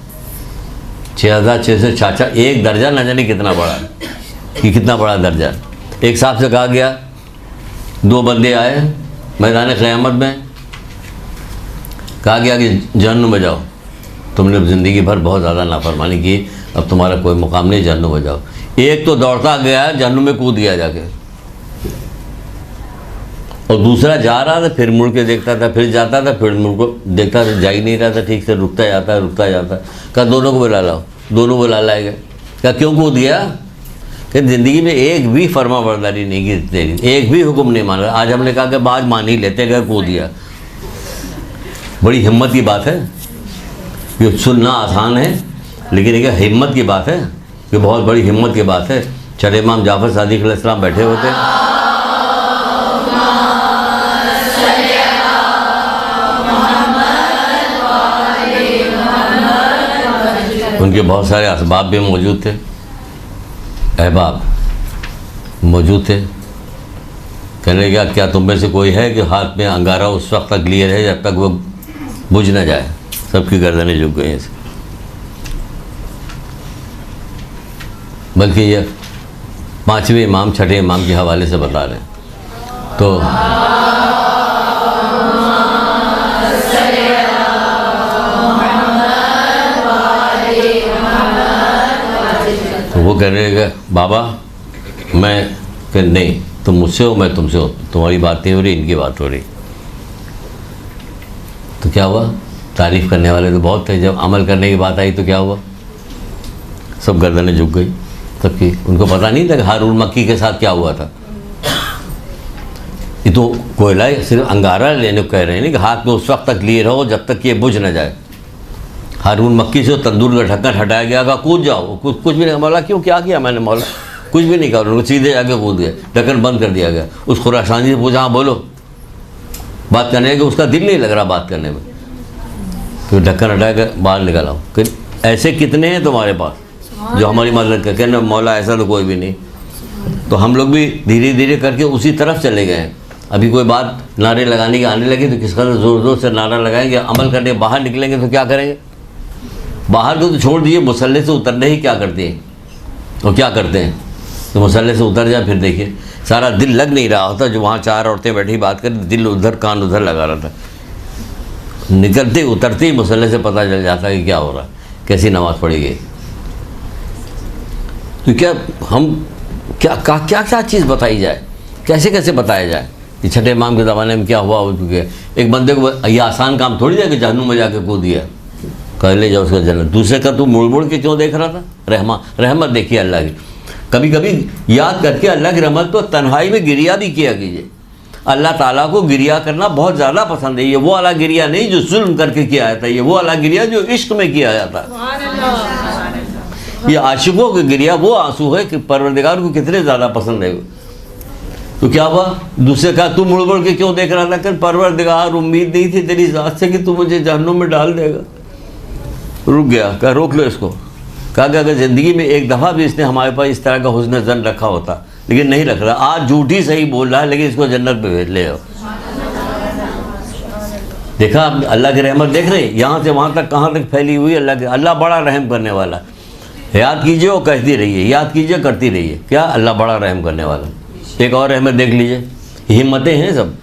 6666 एक दर्जा न जाने कितना बड़ा है, कि कितना बड़ा दर्जा। एक साहब से कहा गया, 2 बंदे आए मैदान क़यामत में, कहा गया कि जहन्नुम में जाओ, तुमने ज़िंदगी भर बहुत ज़्यादा नाफरमानी की, अब तुम्हारा कोई मुकाम नहीं, जहन्नुम में जाओ। एक तो दौड़ता गया, जहन्नुम में कूद गया जाके, और दूसरा जा रहा था, फिर मुड़ के देखता था, फिर जाता था, फिर मुड़ को देखता था, जा ही नहीं रहा था ठीक से, रुकता जाता। कहा दोनों को बुला लाओ, दोनों बुला लाए गए। क्या क्यों कूद गया? कि ज़िंदगी में एक भी फर्मा बरदारी नहीं की तेरी, एक भी हुक्म नहीं माना। आज हमने कहा कि आज मान ही लेते गए, कूद गया। बड़ी हिम्मत की बात है, ये सुनना आसान है, लेकिन एक हिम्मत की बात है, ये बहुत बड़ी हिम्मत की बात है। छठे इमाम जाफर सादिक अलैहिस्सलाम बैठे होते, उनके बहुत सारे असबाब भी मौजूद थे, अहबाब मौजूद थे। कहने लगा क्या तुम में से कोई है कि हाथ में अंगारा उस वक्त तक लिए रहे जब तक वो बुझ न जाए? सबकी गर्दनें झुक गई ऐसे। बल्कि ये 5वें इमाम 6ठे इमाम के हवाले से बता रहे हैं। तो वो कहने लगा बाबा मैं कह नहीं, तुम मुझसे हो, मैं तुमसे हो, तुम्हारी बात नहीं हो रही, इनकी बात हो रही। तो क्या हुआ? तारीफ़ करने वाले तो बहुत थे, जब अमल करने की बात आई तो क्या हुआ? सब गर्दनें झुक गई सबकी। उनको पता नहीं था कि हारून मक्की के साथ क्या हुआ था। ये तो कोयला सिर्फ अंगारा लेने को कह रहे हैं, नहीं कि हाथ में उस वक्त तक लिए रहो जब तक ये बुझ न जाए। हारून मक्की से तंदूर का ढक्कन हटाया गया, कहा कूद जाओ, कुछ भी नहीं। मौला क्यों, क्या किया मैंने? मौला कुछ भी नहीं कहा, उन्होंने सीधे जाके कूद गए, ढक्कन बंद कर दिया गया। उस खुरासानी से पूछा हाँ बोलो, बात करने के उसका दिल नहीं लग रहा बात करने में, तो ढक्कन हटा कर बाहर निकल आओ। ऐसे कितने हैं तुम्हारे पास जो हमारी मदद कर? कहना मौला ऐसा तो कोई भी नहीं। तो हम लोग भी धीरे धीरे करके उसी तरफ चले गए। अभी कोई बात नारे लगाने की आने लगी तो किसका ज़ोर ज़ोर से नारा लगाएंगे, अमल करने बाहर निकलेंगे तो क्या करेंगे? बाहर को तो छोड़ दिए, मुसल्ले से उतरने ही क्या करते हैं और क्या करते हैं? तो मुसल्ले से उतर जाए, फिर देखिए सारा दिल लग नहीं रहा होता। जो वहाँ 4 औरतें बैठी बात करें, दिल उधर कान उधर लगा रहा था। निकलते उतरते ही मुसल्ले से पता चल जाता है कि क्या हो रहा, कैसी नमाज़ पढ़ी गई। तो क्या हम क्या चीज़ बताई जाए, कैसे कैसे बताया जाए कि छठे इमाम के ज़माने में क्या हुआ हो चुके। एक बंदे को ये आसान काम थोड़ी है कि जहन्नुम में जाके कूद दिया, कह ले जाओ उसका जन्नत। दूसरे का तू मुड़ मुड़ के क्यों देख रहा था? रहमत देखिए अल्लाह की। कभी कभी याद करके अल्लाह की रहमत तो तन्हाई में गिरिया भी किया कीजिए। अल्लाह ताला को गिरिया करना बहुत ज़्यादा पसंद है। ये वो वाला गिरिया नहीं जो जुल्म करके किया जाता है, ये वो वाला गिरिया जो इश्क में किया जाता है। ये आशिकों का गिरिया वो आंसू है कि परवरदिगार को कितने ज़्यादा पसंद है। तो क्या हुआ? दूसरे का तू मुड़ मुड़ के क्यों देख रहा था? कर परवरदिगार उम्मीद नहीं थी तेरी ज़ात से कि तू मुझे जहन्नुम में डाल देगा। रुक गया, कहा रोक लो इसको। कहा कि अगर ज़िंदगी में एक दफ़ा भी इसने हमारे पास इस तरह का हुस्न ज़न रखा होता, लेकिन नहीं रख रहा। आज झूठी सही बोल रहा है, लेकिन इसको जन्नत पे भेज ले आओ। देखा आप अल्लाह की रहमत देख रहे हैं, यहाँ से वहाँ तक कहाँ तक फैली हुई अल्लाह की। अल्लाह बड़ा रहम करने वाला। याद कीजिए और कहती रहिए, याद कीजिए करती रहिए। क्या? अल्लाह बड़ा रहम करने वाला। एक और रहमत देख लीजिए, हिम्मतें हैं सब।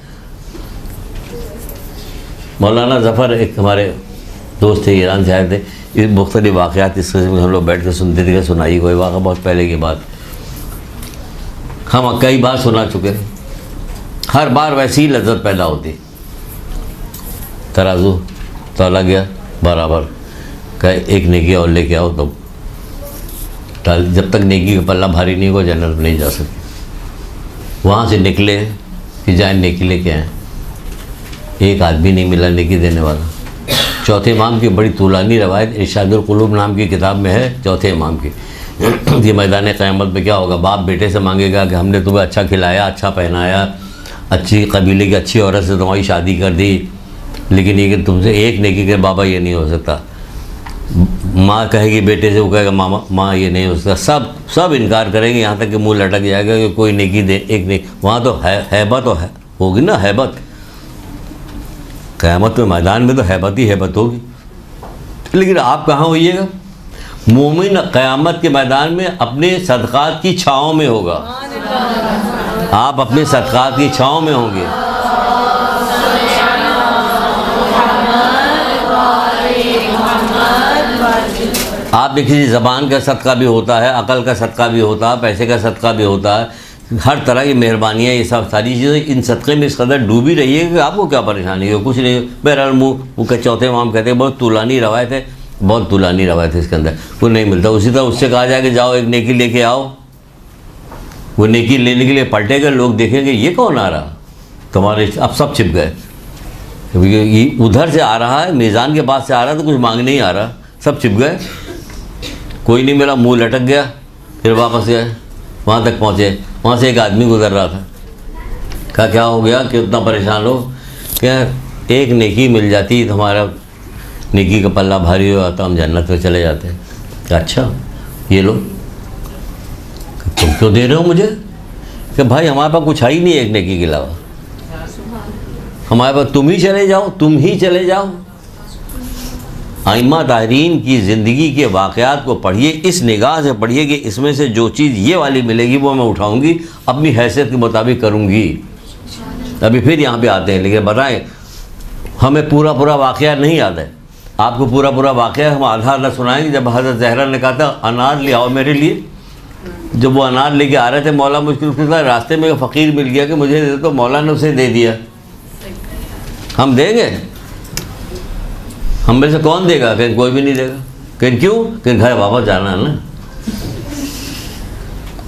मौलाना ज़फ़र एक हमारे दोस्त थे, ईरान से आए थे। इस मुख्तलिफ़ वाक़यात इस किस्म में हम लोग बैठ कर सुनते थे। सुनाई कोई वाक़ा बहुत पहले की बात, हम कई बार सुना चुके हैं। हर बार वैसी ही लज्जत पैदा होती। तराजू तौला गया बराबर, कहे एक नेकी और लेके आओ, तो जब तक नेकी का पल्ला भारी नहीं हो जन्नत में नहीं जा सकते। वहाँ से निकले कि जाए नेकी लेके आए, एक आदमी नहीं मिला नेकी देने वाला। चौथे इमाम की बड़ी तूलानी रवायत इरशादुल कुलूब नाम की किताब में है, चौथे इमाम की। ये मैदान क़यामत में क्या होगा? बाप बेटे से मांगेगा कि हमने तुम्हें अच्छा खिलाया, अच्छा पहनाया, अच्छी कबीले की अच्छी औरत से तुम्हारी शादी कर दी, लेकिन ये कि तुमसे एक नेकी के बाबा ये नहीं हो सकता, माँ कहेगी बेटे से, वो कहेगा मामा माँ ये नहीं हो सकता, सब इनकार करेंगे, यहाँ तक कि मुंह लटक जाएगा कि कोई नेकी दे, एक नेकी। वहाँ तो हैबत होगी ना, हैबत। क़यामत में मैदान में तो हैबत ही हैबत होगी। लेकिन आप कहाँ होइएगा? मोमिन क़यामत के मैदान में अपने सदक़ात की छाँव में होगा। आप अपने सदक़ात की छाँव में होंगे। आप देखिए, ज़बान का सदका भी होता है, अकल का सदका भी होता है, पैसे का सदका भी होता है, हर तरह की मेहरबानियाँ, ये सब सारी चीज़ें इन सदक़े में इस कदर डूबी रही है कि आपको क्या परेशानी हो, कुछ नहीं। बहरहाल मुँह के चौथे इमाम कहते हैं बहुत तुलानी रवायत है, बहुत तुलानी रवायत है, इसके अंदर कोई नहीं मिलता। उसी तरह उससे कहा जाए कि जाओ एक नेकी लेके आओ, वो नेकी लेने के लिए पलटेगा, लोग देखेंगे ये कौन आ रहा, तुम्हारे अब सब छिप गए, ये उधर से आ रहा है, मीज़ान के पास से आ रहा है, तो कुछ मांगने ही आ रहा, सब छिप गए, कोई नहीं मिला, मुंह लटक गया। फिर वापस गए, वहाँ तक पहुँचे, वहाँ से एक आदमी गुजर रहा था, कहा क्या हो गया कि उतना परेशान हो? क्या एक नेकी मिल जाती तो हमारा नेकी का पल्ला भारी हो जाता, हम जन्नत में चले जाते हैं। क्या अच्छा ये लो, तुम क्यों दे रहे हो मुझे? कि भाई हमारे पास कुछ है ही नहीं एक नेकी के अलावा, हमारे पास तुम ही चले जाओ, तुम ही चले जाओ। आइम्मा तारीन की ज़िंदगी के वाक़यात को पढ़िए, इस निगाह से पढ़िए कि इसमें से जो चीज़ ये वाली मिलेगी वो मैं उठाऊंगी, अपनी हैसियत के मुताबिक करूंगी। अभी फिर यहाँ पे आते हैं, लेकिन बताएं हमें पूरा वाक़या नहीं याद है। आपको पूरा वाक़या हम आधा सुनाएंगे। जब हज़रत ज़हरा ने कहा था अनार ले आओ मेरे लिए, जब वो अनार लेके आ रहे थे, मौला मुश्किल रास्ते में फ़कीर मिल गया कि मुझे दे, तो मौला ने उसे दे दिया। हम देंगे? हम में से कौन देगा? कहीं कोई भी नहीं देगा। कहीं क्यों? कहीं घर वापस जाना है ना,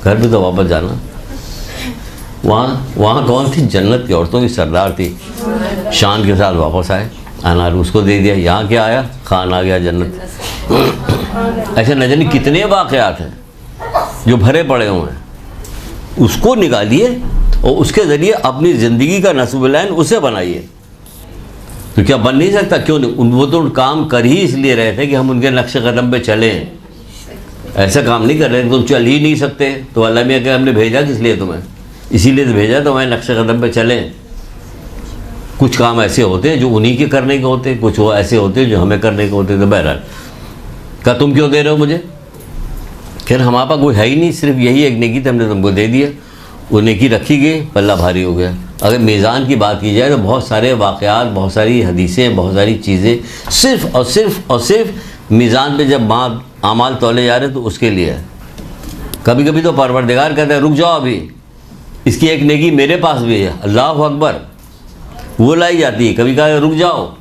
घर भी तो वापस जाना। वहाँ कौन थी? जन्नत की औरतों की सरदार थी, शान के साथ वापस आए, अनार उसको दे दिया। यहाँ क्या आया? खान आ गया जन्नत। ऐसे न जाने कितने वाक़यात हैं जो भरे पड़े हुए हैं, उसको निकालिए और उसके ज़रिए अपनी ज़िंदगी का नस्ब-ए-लाइन उसे बनाइए। तो क्या बन नहीं सकता? क्यों नहीं? वो तो काम कर ही इसलिए रहे थे कि हम उनके नक्श कदम पे चलें। ऐसा काम नहीं कर रहे थे, तुम चल ही नहीं सकते, तो अल्लाह मियाँ के हमने भेजा किस लिए तुम्हें? इसीलिए तो भेजा तो मैं नक्श कदम पे चलें। कुछ काम ऐसे होते हैं जो उन्हीं के करने के होते हैं, कुछ वो ऐसे होते हैं जो हमें करने के होते हैं। तो बहरहाल क्या तुम क्यों दे रहे हो मुझे? खैर हमारे पास कोई है ही नहीं, सिर्फ यही एक नेकी तो हमने तुमको दे दिया, वो नेकी रखी गई, पल्ला भारी हो गया। अगर मीज़ान की बात की जाए तो बहुत सारे वाक़यात, बहुत सारी हदीसें, बहुत सारी चीज़ें सिर्फ़ और सिर्फ मीज़ान पे जब आमाल तौले जा रहे तो उसके लिए है। कभी कभी तो परवरदिगार कहते हैं रुक जाओ, अभी इसकी एक नेकी मेरे पास भी है, अल्लाह अकबर, वो लाई जाती है। कभी कहा रुक जाओ,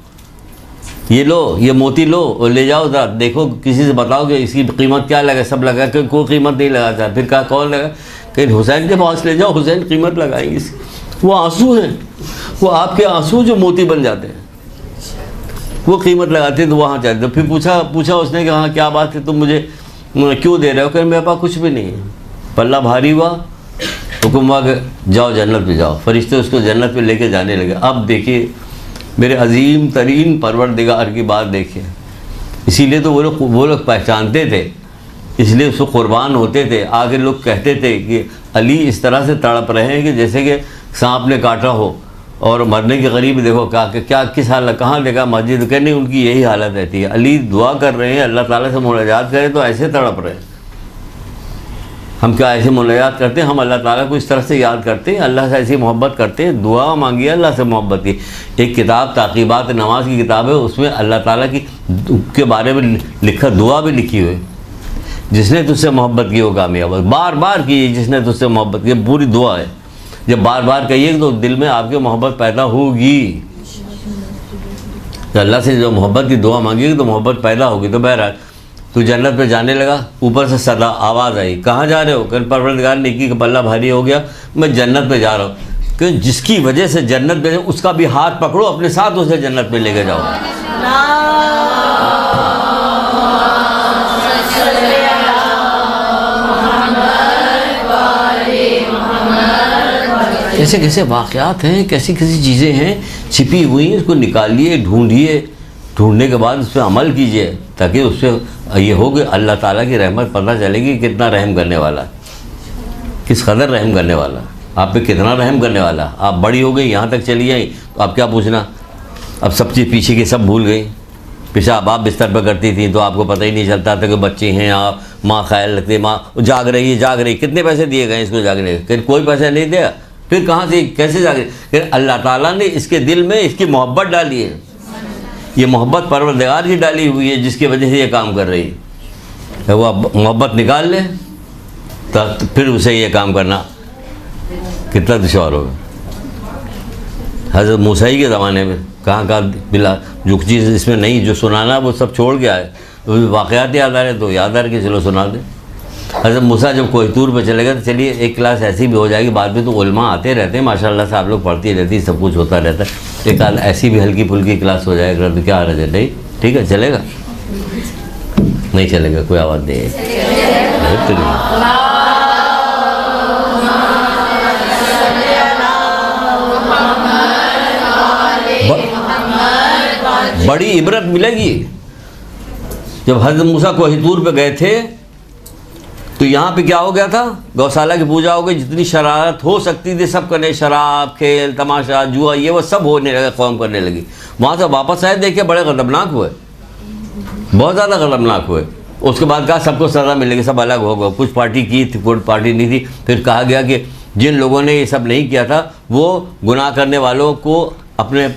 ये लो, ये मोती लो और ले जाओ ज़रा, देखो किसी से बताओ कि इसकी कीमत क्या लगा। सब लगा कि कोई कीमत नहीं लगाता। फिर कहा कौन लगा? कहीं हुसैन के पास ले जाओ, हुसैन कीमत लगाएंगे इसकी। वो आंसू हैं, वो आपके आंसू जो मोती बन जाते हैं, वो कीमत लगाते हैं। तो वहाँ जाते। तो फिर पूछा उसने कि हाँ क्या बात है, तुम मुझे क्यों दे रहे हो? कहीं मेरे पास कुछ भी नहीं है। पल्ला भारी हुआ, हुक्म हुआ कि जाओ जन्नत में जाओ। फरिश्ते उसको जन्नत में लेके जाने लगे। अब देखिए मेरे अजीम तरीन परवरदिगार की बात देखिए। इसीलिए तो वो लोग पहचानते थे, इसलिए उसको कुर्बान होते थे। आगे लोग कहते थे कि अली इस तरह से तड़प रहे हैं कि जैसे कि सांप ने काटा हो और मरने के करीब। देखो क्या किस हालत, कहाँ देखा मस्जिद? कहने उनकी यही हालत रहती है। अली दुआ कर रहे हैं, अल्लाह ताला से मुनाजात करें तो ऐसे तड़प रहे हैं। हम क्या ऐसे मुनाजात करते हैं? हम अल्लाह ताला को इस तरह से याद करते हैं, अल्लाह से ऐसी मोहब्बत करते हैं, दुआ मांगिए अल्लाह से मोहब्बत की। एक किताब ताक़ीबात नमाज की किताब है, उसमें अल्लाह ताला की के बारे में लिखा दुआ भी लिखी हुई। जिसने तुझसे मोहब्बत की वो कामयाब हो। बार बार कीजिए जिसने तुझसे मोहब्बत की, पूरी दुआ है। जब बार बार कहिए तो दिल में आपकी मोहब्बत पैदा होगी। तो अल्लाह से जो मोहब्बत की दुआ मांगेगी तो मोहब्बत पैदा होगी। तो बहरहाल तू जन्नत पे जाने लगा। ऊपर से सदा आवाज़ आई, कहाँ जा रहे हो? कल परवरदिगार नेकी का पल्ला भारी हो गया, मैं जन्नत पे जा रहा हूँ। कि जिसकी वजह से जन्नत पे उसका भी हाथ पकड़ो, अपने साथ उसे जन्नत पे लेके जाओ। कैसे कैसे वाक़यात हैं, कैसी कैसी चीज़ें हैं छिपी हुई हैं, इसको निकालिए, ढूंढिए, ढूंढने के बाद उस पर अमल कीजिए, ताकि उससे ये हो कि अल्लाह ताला की रहमत पता चलेगी कितना रहम करने वाला, किस कदर रहम करने वाला, आप पे कितना रहम करने वाला। आप बड़ी हो गई, यहाँ तक चली आई, तो आप क्या पूछना, अब सब चीज़ पीछे की सब भूल गई। पेशाब आप बिस्तर पर करती थी तो आपको पता ही नहीं चलता था कि बच्चे हैं, आप माँ ख्याल रखते, माँ जाग रही है, जाग रही, कितने पैसे दिए गए इसको जागने के, कोई पैसा नहीं दिया, फिर कहाँ से कैसे जागे, फिर अल्लाह ताला ने इसके दिल में इसकी मोहब्बत डाली है, ये मोहब्बत परवरदिगार की डाली हुई है जिसकी वजह से ये काम कर रही है। वो अब मोहब्बत निकाल ले तो फिर उसे ये काम करना कितना दुश्वार होगा। हज़रत मूसा ही के ज़माने में कहाँ मिला, जो चीज़ इसमें नहीं, जो सुनाना वो सब छोड़ के आए, तो वाक़यात याद आ रहे तो याद आ रहे कि चलो सुना दे। हज़रत मूसा जब कोहितूर पे चले गए तो चलिए एक क्लास ऐसी भी हो जाएगी, बाद में तो उलमा आते रहते हैं माशाल्लाह से, आप लोग पढ़ती रहती, सब कुछ होता रहता है, एक आध ऐसी भी हल्की फुल्की क्लास हो जाएगा तो क्या रहे, नहीं ठीक है चलेगा, नहीं चलेगा, कोई आवाज़ नहीं है। बड़ी इबरत मिलेगी। जब हज़रत मूसा कोहितूर पे गए थे तो यहाँ पे क्या हो गया था, गौशाला की पूजा हो गई, जितनी शरारत हो सकती थी सब करने, शराब, खेल, तमाशा, जुआ, ये वो सब होने लगा, कौम करने लगी। वहाँ से वापस आए, देखे बड़े ख़तरनाक हुए, बहुत ज़्यादा ख़तरनाक हुए। उसके बाद कहा सबको सज़ा मिलेगी, सब अलग हो गए, कुछ पार्टी की थी, कुछ पार्टी नहीं थी। फिर कहा गया कि जिन लोगों ने ये सब नहीं किया था वो गुनाह करने वालों को अपने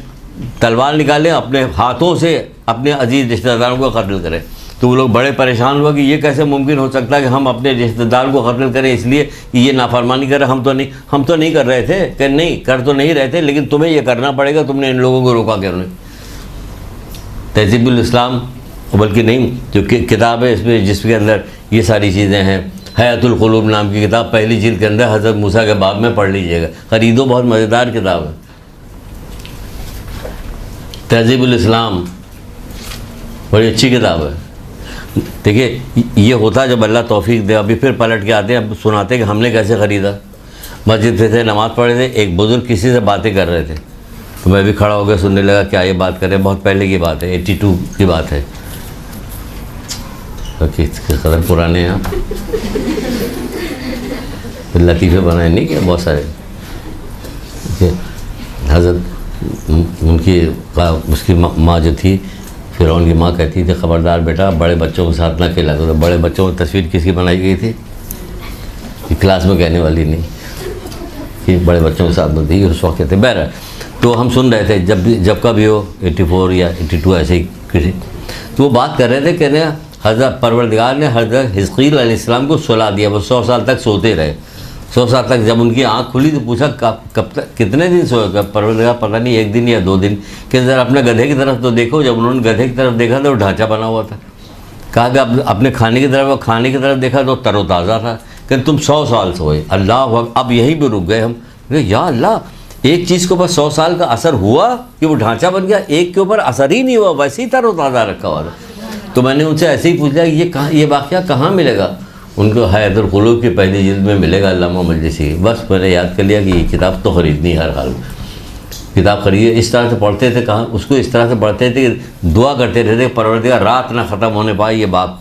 तलवार निकालें, अपने हाथों से अपने अजीज़ रिश्तेदारों को कत्ल करें। तो वो लोग बड़े परेशान हुए कि ये कैसे मुमकिन हो सकता है कि हम अपने रिश्तेदार को कत्ल करें इसलिए कि ये नाफरमानी कर रहे, हम तो नहीं कर रहे थे, कि नहीं कर तो नहीं रहे थे, लेकिन तुम्हें ये करना पड़ेगा, तुमने इन लोगों को रोका क्यों नहीं। तहज़ीबुल इस्लाम, बल्कि नहीं जो किताब है इसमें जिसके अंदर ये सारी चीज़ें हैं, हयातुल क़ुलूब नाम की किताब, पहली जिल्द के अंदर हज़रत मूसा के बाब में पढ़ लीजिएगा, खरीदो, बहुत मज़ेदार किताब है। तहज़ीबुल इस्लाम बड़ी अच्छी किताब है। देखिए ये होता जब अल्लाह तौफीक दे, अभी फिर पलट के आते हैं, अब सुनाते हैं कि हमने कैसे ख़रीदा। मस्जिद पे थे, नमाज़ पढ़े थे, एक बुज़ुर्ग किसी से बातें कर रहे थे, तो मैं भी खड़ा हो गया, सुनने लगा क्या ये बात कर रहे हैं, बहुत पहले की बात है, 82 की बात है, तो किस कदर पुराने हैं आप, लतीफ़े बनाए नहीं क्या बहुत सारे। हज़रत उनकी उसकी माँ जो थी, फ़िरौन की माँ कहती थी ख़बरदार बेटा बड़े बच्चों के साथ ना खेला करो। तो बड़े बच्चों की तस्वीर किसकी बनाई गई थी, कि क्लास में कहने वाली नहीं, कि बड़े बच्चों के साथ बनती उस वक्त कहते। बहर तो हम सुन रहे थे जब का भी हो 84 या 82 ऐसे ही किसी, तो वो बात कर रहे थे, कहने हज़रत परवरदिगार ने हज़रत हिज़कील अलैहिस्सलाम को सुला दिया, वो 100 साल तक सोते रहे। 100 साल तक जब उनकी आँख खुली तो पूछा कब तक, कितने दिन सोए, परवरदिगार पता नहीं 1 दिन या 2 दिन, कि ज़रा अपने गधे की तरफ तो देखो। जब उन्होंने गधे की तरफ देखा तो ढांचा बना हुआ था। कहा कि अब अपने खाने की तरफ देखा तो तरोताज़ा था। कि तुम 100 साल सोए, अल्लाह, अब यहीं पर रुक गए हम, या अल्लाह एक चीज़ के ऊपर 100 साल का असर हुआ कि वो ढांचा बन गया, एक के ऊपर असर ही नहीं हुआ, वैसे ही तरोताज़ा रखा हुआ था। तो मैंने उनसे ऐसे ही पूछा ये वाक़या कहाँ मिलेगा। उनको हयातुल क़ुलूब की पहली जिल्द में मिलेगा, अल्लामा मजलिसी। बस मैंने याद कर लिया कि ये किताब तो ख़रीदनी हर हाल में, किताब खरीदिए। इस तरह से पढ़ते थे, कहाँ उसको इस तरह से पढ़ते थे कि दुआ करते रहते परवरदिगार रात ना ख़त्म होने पाए, ये बात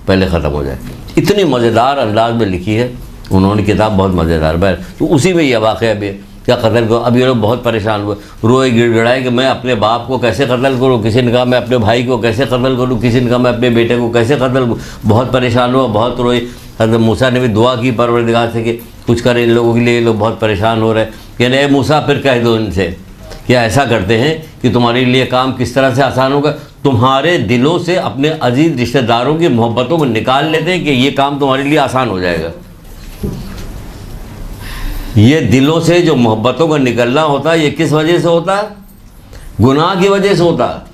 पहले ख़त्म हो जाए। इतनी मज़ेदार अंदाज में लिखी है उन्होंने किताब, बहुत मज़ेदार। बैर तो उसी में यह वाक़या भी क्या कत्ल को, अब ये लोग बहुत परेशान हुए, रोए गिड़गिड़ाए कि मैं अपने बाप को कैसे कत्ल करूँ, किसी ने कहा मैं अपने भाई को कैसे कत्ल करूँ, किसी ने कहा मैं अपने बेटे को कैसे कत्ल करूँ। बहुत परेशान हुआ, बहुत रोए। हज़रत मूसा ने भी दुआ की परवरदिगार से कि कुछ करे इन लोगों के लिए, ये लोग बहुत परेशान हो रहे हैं। कि नहीं मूसा फिर कह दो इनसे क्या ऐसा करते हैं कि तुम्हारे लिए काम किस तरह से आसान होगा, तुम्हारे दिलों से अपने अजीज़ रिश्तेदारों की मोहब्बतों को निकाल लेते हैं कि ये काम तुम्हारे लिए आसान हो जाएगा। ये दिलों से जो मोहब्बतों का निकलना होता है, ये किस वजह से होता है, गुनाह की वजह से होता है।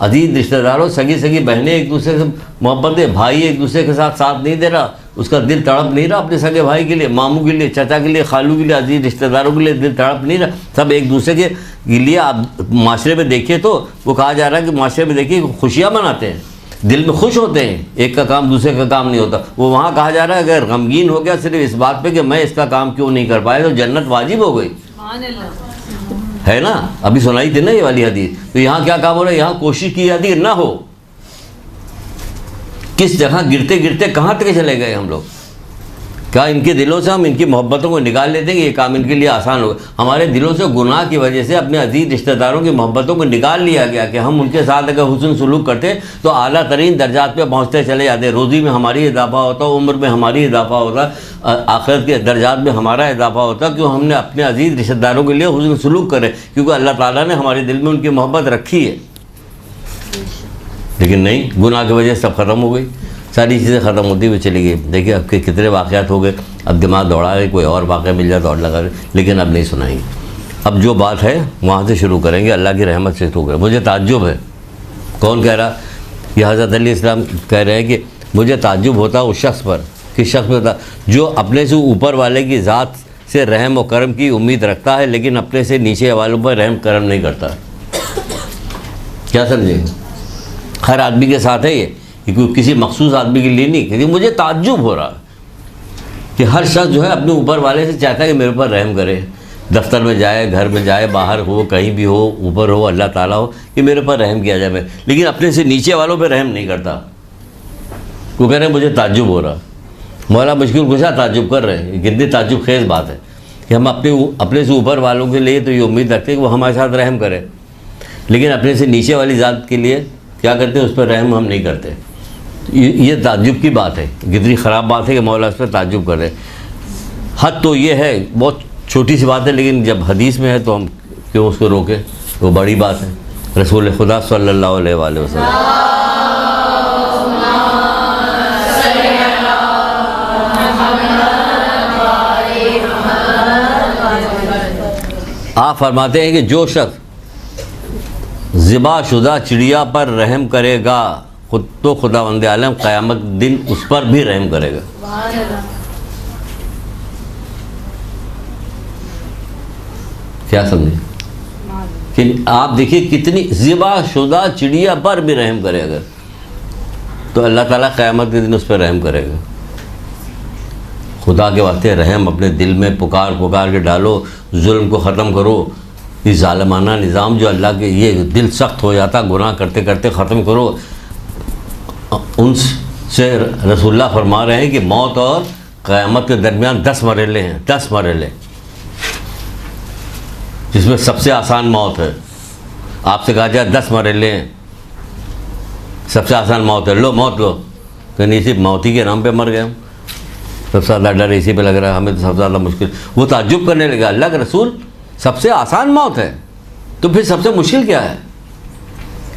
अजीज़ रिश्तेदारों, सगी बहनें एक दूसरे से मोहब्बत है, भाई एक दूसरे के साथ नहीं दे रहा, उसका दिल तड़प नहीं रहा अपने सगे भाई के लिए, मामू के लिए, चाचा के लिए, खालू के लिए, अजीज़ रिश्तेदारों के लिए दिल तड़प नहीं रहा। सब एक दूसरे के लिए आप माशरे में देखिए तो वो कहा जा रहा है कि माशरे में देखिए खुशियाँ मनाते हैं, दिल में खुश होते हैं, एक का काम दूसरे का काम नहीं होता। वो वहाँ कहा जा रहा है अगर गमगीन हो गया सिर्फ इस बात पे कि मैं इसका काम क्यों नहीं कर पाया तो जन्नत वाजिब हो गई। है ना, अभी सुनाई थी ना ये वाली हदीस। तो यहाँ क्या काम हो रहा है, यहाँ कोशिश की जाती है ना हो। किस जगह गिरते गिरते कहाँ तक चले गए हम लोग। क्या इनके दिलों से हम इनकी मोहब्बतों को निकाल लेते हैं कि ये काम इनके लिए आसान होगा। हमारे दिलों से गुनाह की वजह से अपने अजीज रिश्तेदारों की मोहब्बतों को निकाल लिया गया कि हम उनके साथ अगर हुस्न सलूक करते तो आला तरीन दर्जात पे पहुँचते चले जाते। रोज़ी में हमारी इजाफा होता, उम्र में हमारी इजाफा होता, आखिरत के दर्जात में हमारा इजाफा होता, क्यों हमने अपने अजीज रिश्तेदारों के लिए हुस्न सलूक करे, क्योंकि अल्लाह ताला ने हमारे दिल में उनकी मोहब्बत रखी है। लेकिन नहीं, गुनाह की वजह से सब ख़त्म हो गई, सारी चीज़ें ख़त्म होती हुई चली गई। देखिए अब के कितने वाक़यात हो गए, अब दिमाग दौड़ा है, कोई और वाक़या मिल जाए तो और लगा रहे, लेकिन अब नहीं सुनाएंगे। अब जो बात है वहाँ से शुरू करेंगे, अल्लाह की रहमत से शुरू करें। मुझे ताज्जुब है, कौन कह रहा, ये हज़रत अली इस्लाम कह रहे हैं कि मुझे ताज्जुब होता उस शख्स पर, किस शख्स पर होता जो अपने से ऊपर वाले की ज़ात से रहम और करम की उम्मीद रखता है, लेकिन अपने से नीचे वालों पर रहम करम नहीं करता। क्या समझे, हर आदमी के साथ है ये, किसी मखसूस आदमी के लिए नहीं। क्योंकि मुझे ताज्जुब हो रहा कि हर शख्स जो है अपने ऊपर वाले से चाहता है कि मेरे ऊपर रहम करे। दफ्तर में जाए, घर में जाए, बाहर हो, कहीं भी हो, ऊपर हो, अल्लाह ताला हो, कि मेरे ऊपर रहम किया जाए मैं, लेकिन अपने से नीचे वालों पर रहम नहीं करता। वो कह रहे हैं मुझे ताज्जुब हो रहा। मौला मुश्किल कुशा ताज्जुब कर रहे हैं। कितनी ताज्जुब खेज बात है कि हम अपने से ऊपर वालों के लिए तो ये उम्मीद रखते हैं कि वो हमारे साथ रहम करे, लेकिन अपने से नीचे वाली ज़ात के लिए क्या करते हैं, उस पर रहम हम नहीं करते। ये ताज्जुब की बात है, कितनी ख़राब बात है कि मौला उस पर ताज्जुब कर रहे। हद तो ये है, बहुत छोटी सी बात है, लेकिन जब हदीस में है तो हम क्यों उसको रोकें, वो बड़ी बात है। रसूल खुदा सल्लल्लाहु अलैहि वसल्लम आप फरमाते हैं कि जो शख्स ज़िबा शुदा चिड़िया पर रहम करेगा खुद तो खुदावंद आलम क़यामत दिन उस पर भी रहम करेगा। क्या समझे कि आप देखिए कितनी ज़िबा शुदा चिड़िया पर भी रहम करे अगर, तो अल्लाह ताला क़यामत के दिन उस पर रहम करेगा। खुदा के वास्ते रहम अपने दिल में पुकार पुकार के डालो, जुल्म को ख़त्म करो। इस ज़ालिमाना निज़ाम जो अल्लाह के, ये दिल सख्त हो जाता गुनाह करते करते ख़त्म करो। उनसे रसूलुल्लाह फरमा रहे हैं कि मौत और क़यामत के दरमियान 10 मरहले हैं, 10 मरहले, जिसमें सबसे आसान मौत है। आपसे कहा जाए 10 मरहले हैं, सबसे आसान मौत है, लो मौत लो, तो नहीं सिर्फ मौती के नाम पे मर गए हम, सबसे ज़्यादा डर इसी पे लग रहा है हमें, तो सबसे ज़्यादा मुश्किल। वो ताज्जुब करने लगा, अल्लाह के रसूल सबसे आसान मौत है तो फिर सबसे मुश्किल क्या है?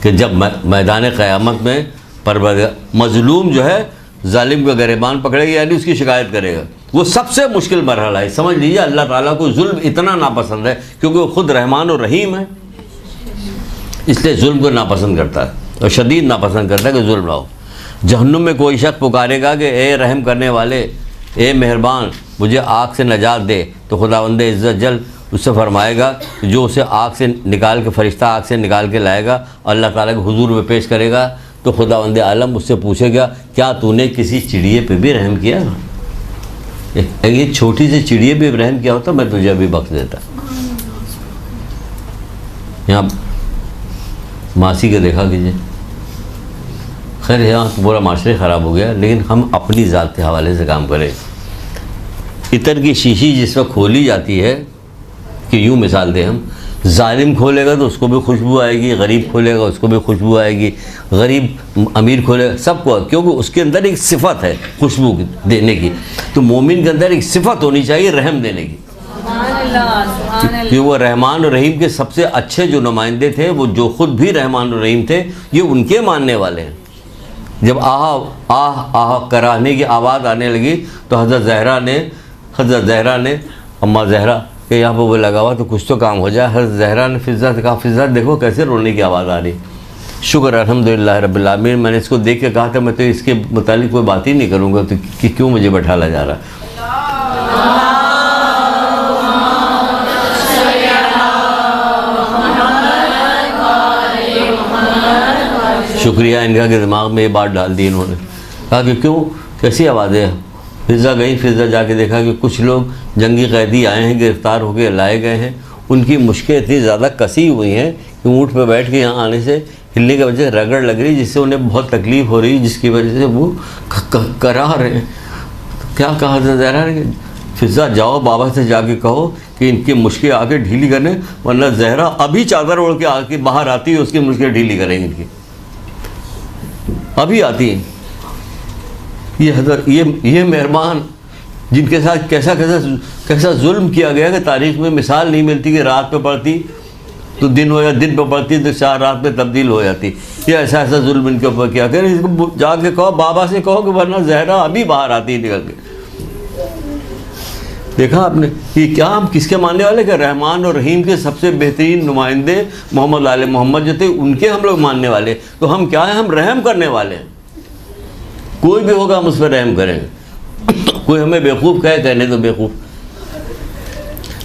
कि जब मैदान क़यामत में परवरदिगार मज़लूम जो है जालिम का गिरबान पकड़ेगा, यानी उसकी शिकायत करेगा, वो सबसे मुश्किल मरहला है। समझ लीजिए अल्लाह ताला को जुल्म इतना नापसंद है, क्योंकि वो खुद रहमान और रहीम है, इसलिए जुल्म को नापसंद करता है और शदीद नापसंद करता है कि जुल्म लाओ। जहन्नुम में कोई शख्स पुकारेगा कि ए रहम करने वाले, ए मेहरबान, मुझे आग से नजात दे, तो खुदावंद इज़्ज़त जल उससे फरमाएगा जो उसे आग से निकाल के, फरिश्ता आग से निकाल के लाएगा, अल्लाह ताला के हुजूर में पेश करेगा, तो खुदावंद आलम उससे पूछेगा क्या तूने किसी चिड़िए पे भी रहम किया? ये छोटी सी चिड़िए पे भी रहम किया होता मैं तुझे भी बख्श देता। यहाँ मासी के देखा कीजिए, खैर यहाँ पूरा माशरे ख़राब हो गया, लेकिन हम अपनी ज़ात के हवाले से काम करें। इतर की शीशी जिस वक्त खोली जाती है कि यूँ मिसाल दें हम, जालिम खोलेगा तो उसको भी खुशबू आएगी, गरीब खोलेगा उसको भी खुशबू आएगी, गरीब अमीर खोलेगा सबको, क्योंकि उसके अंदर एक सिफत है खुशबू देने की। तो मोमिन के अंदर एक सिफत होनी चाहिए रहम देने की, कि वो रहमान और रहीम के सबसे अच्छे जो नुमाइंदे थे, वो जो ख़ुद भी रहमान और रहीम थे, ये उनके मानने वाले हैं। जब आह आह आह कराहने की आवाज़ आने लगी तो हज़रत ज़हरा ने अम्मा ज़हरा कि यहाँ पर वो लगा हुआ तो कुछ तो काम हो जाए। हज़रत ज़हरा ने फ़िज़ा से कहा, फ़िज़ा देखो कैसे रोने की आवाज़ आ रही। शुक्र अल्हम्दुलिल्लाह रब्बिल आलमीन, मैंने इसको देख के कहा था मैं तो इसके मुतालिक कोई बात ही नहीं करूँगा, तो कि क्यों मुझे बैठाला जा रहा। शुक्रिया इनका कि दिमाग में ये बात डाल दी इन्होंने, कहा कि क्यों कैसी आवाज़ है, फिज़ा गई, फिज़ा जाके देखा कि कुछ लोग जंगी कैदी आए हैं, गिरफ़्तार होकर लाए गए हैं। उनकी मुश्कें इतनी ज़्यादा कसी हुई हैं कि ऊँट पर बैठ के यहाँ आने से हिलने की वजह से रगड़ लग रही, जिससे उन्हें बहुत तकलीफ़ हो रही, जिसकी वजह से वो करा रहे हैं। तो क्या कहा था ज़हरा ने, फिज़ा जाओ बाबा से जाके कहो कि इनकी मुश्कें आके ढीली करें, वरना ज़हरा अभी चादर ओढ़ के आके बाहर आती है, उसकी मुश्कें ढीली करेंगे इनकी, अभी आती हैं। ये हज़रत, ये मेहरबान जिनके साथ कैसा जुल्म किया गया कि तारीख़ में मिसाल नहीं मिलती कि रात पे पड़ती तो दिन हो, या दिन पे पड़ती तो 4 रात में तब्दील हो जाती। ये ऐसा जुल्म इनके ऊपर किया कर, इसको जाके कहो, बाबा से कहो कि वरना ज़हरा अभी बाहर आती है निकल के। देखा आपने कि क्या हम किसके मानने वाले, कि रहमान और रहीम के सबसे बेहतरीन नुमाइंदे मोहम्मद आले मोहम्मद जो थे उनके हम लोग मानने वाले। तो हम क्या है, हम रहम करने वाले हैं। कोई भी होगा हम उस पर रहम करेंगे। कोई हमें बेवकूफ़ कहे, कहने तो बेवकूफ़,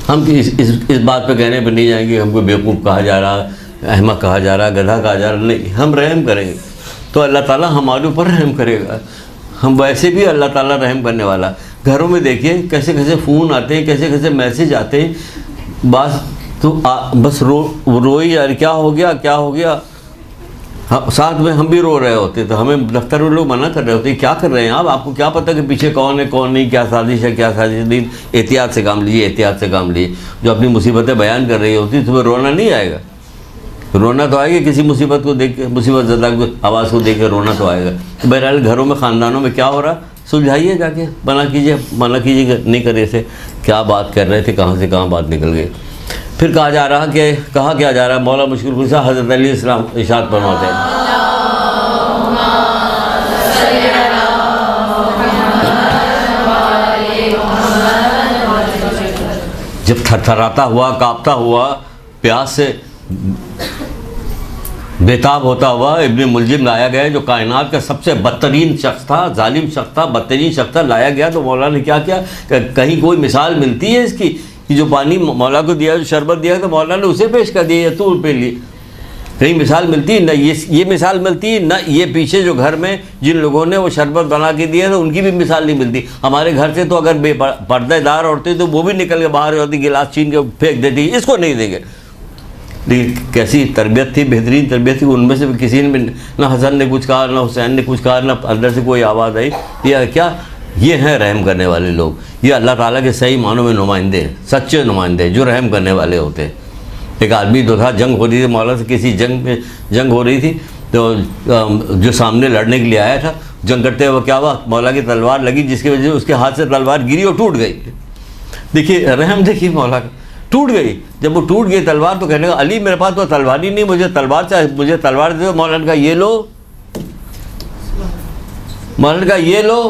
हम इस बात पे कहने पर नहीं जाएंगे हमको बेवकूफ़ कहा जा रहा, अहमक कहा जा रहा, गधा कहा जा रहा, नहीं, हम रहम करेंगे तो अल्लाह ताला हमारे ऊपर रहम करेगा। हम वैसे भी अल्लाह ताला रहम करने वाला। घरों में देखिए कैसे कैसे फ़ोन आते हैं, कैसे कैसे मैसेज आते हैं, बस रोई यार, क्या हो गया क्या हो गया। हाँ, साथ में हम भी रो रहे होते, तो हमें दफ्तर में लोग मना कर रहे होते, क्या कर रहे हैं आप, आपको क्या पता कि पीछे कौन है कौन नहीं, क्या साजिश है क्या साजिश नहीं। एहतियात से काम लीजिए, एहतियात से काम लीजिए। जो अपनी मुसीबतें बयान कर रही होती तुम्हें रोना नहीं आएगा, रोना तो आएगा किसी मुसीबत को देख के, मुसीबत ज़्यादा आवाज़ को देख के रोना तो आएगा। तो बहरहाल घरों में ख़ानदानों में क्या हो रहा, सुलझाइए जाके, मना कीजिए नहीं करे से क्या बात कर रहे थे, कहाँ से कहाँ बात निकल गई। फिर कहा जा रहा कि कहा क्या जा रहा है, मौला मुश्किल कुशा हज़रत अली इस्लाम इरशाद फरमाते हैं, जब थरथराता हुआ काँपता हुआ प्यास से बेताब होता हुआ इब्न मुलजिम लाया गया, जो कायनात का सबसे बदतरीन शख्स था, जालिम शख्स था, बदतरीन शख्स था, लाया गया। तो मौला ने क्या किया, कहीं कोई मिसाल मिलती है इसकी कि जो पानी मौला को दिया, जो शरबत दिया, तो मौला ने उसे पेश कर दिया, तू पे लिए, कहीं मिसाल मिलती है ना, ये मिसाल मिलती है ना, ये पीछे जो घर में जिन लोगों ने वो शरबत बना के दिया तो उनकी भी मिसाल नहीं मिलती। हमारे घर से तो अगर पर्देदार औरतें तो वो भी निकल के बाहर होती, गिलास छीन के फेंक देती, इसको नहीं देंगे। लेकिन कैसी तरबियत थी, बेहतरीन तरबियत थी। उनमें से किसी ने ना हसन ने कुछ कहा, ना हुसैन ने कुछ कहा, ना अंदर से कोई आवाज़ आई। ये क्या, ये हैं रहम करने वाले लोग, ये अल्लाह ताला के सही मानों में नुमाइंदे हैं, सच्चे नुमाइंदे जो रहम करने वाले होते हैं। एक आदमी तो था, जंग हो रही थी, मौला से किसी जंग हो रही थी, तो जो सामने लड़ने के लिए आया था, जंग करते हुए क्या हुआ, मौला की तलवार लगी, जिसकी वजह से उसके हाथ से तलवार गिरी और टूट गई। देखिए रहम, देखिए मौला का, टूट गई। जब वो टूट गई तलवार तो कहने का, अली मेरे पास तो तलवार ही नहीं, मुझे तलवार चाहिए, मुझे तलवार दे दो। मौला ने कहा ये लो, मौला ने कहा ये लो।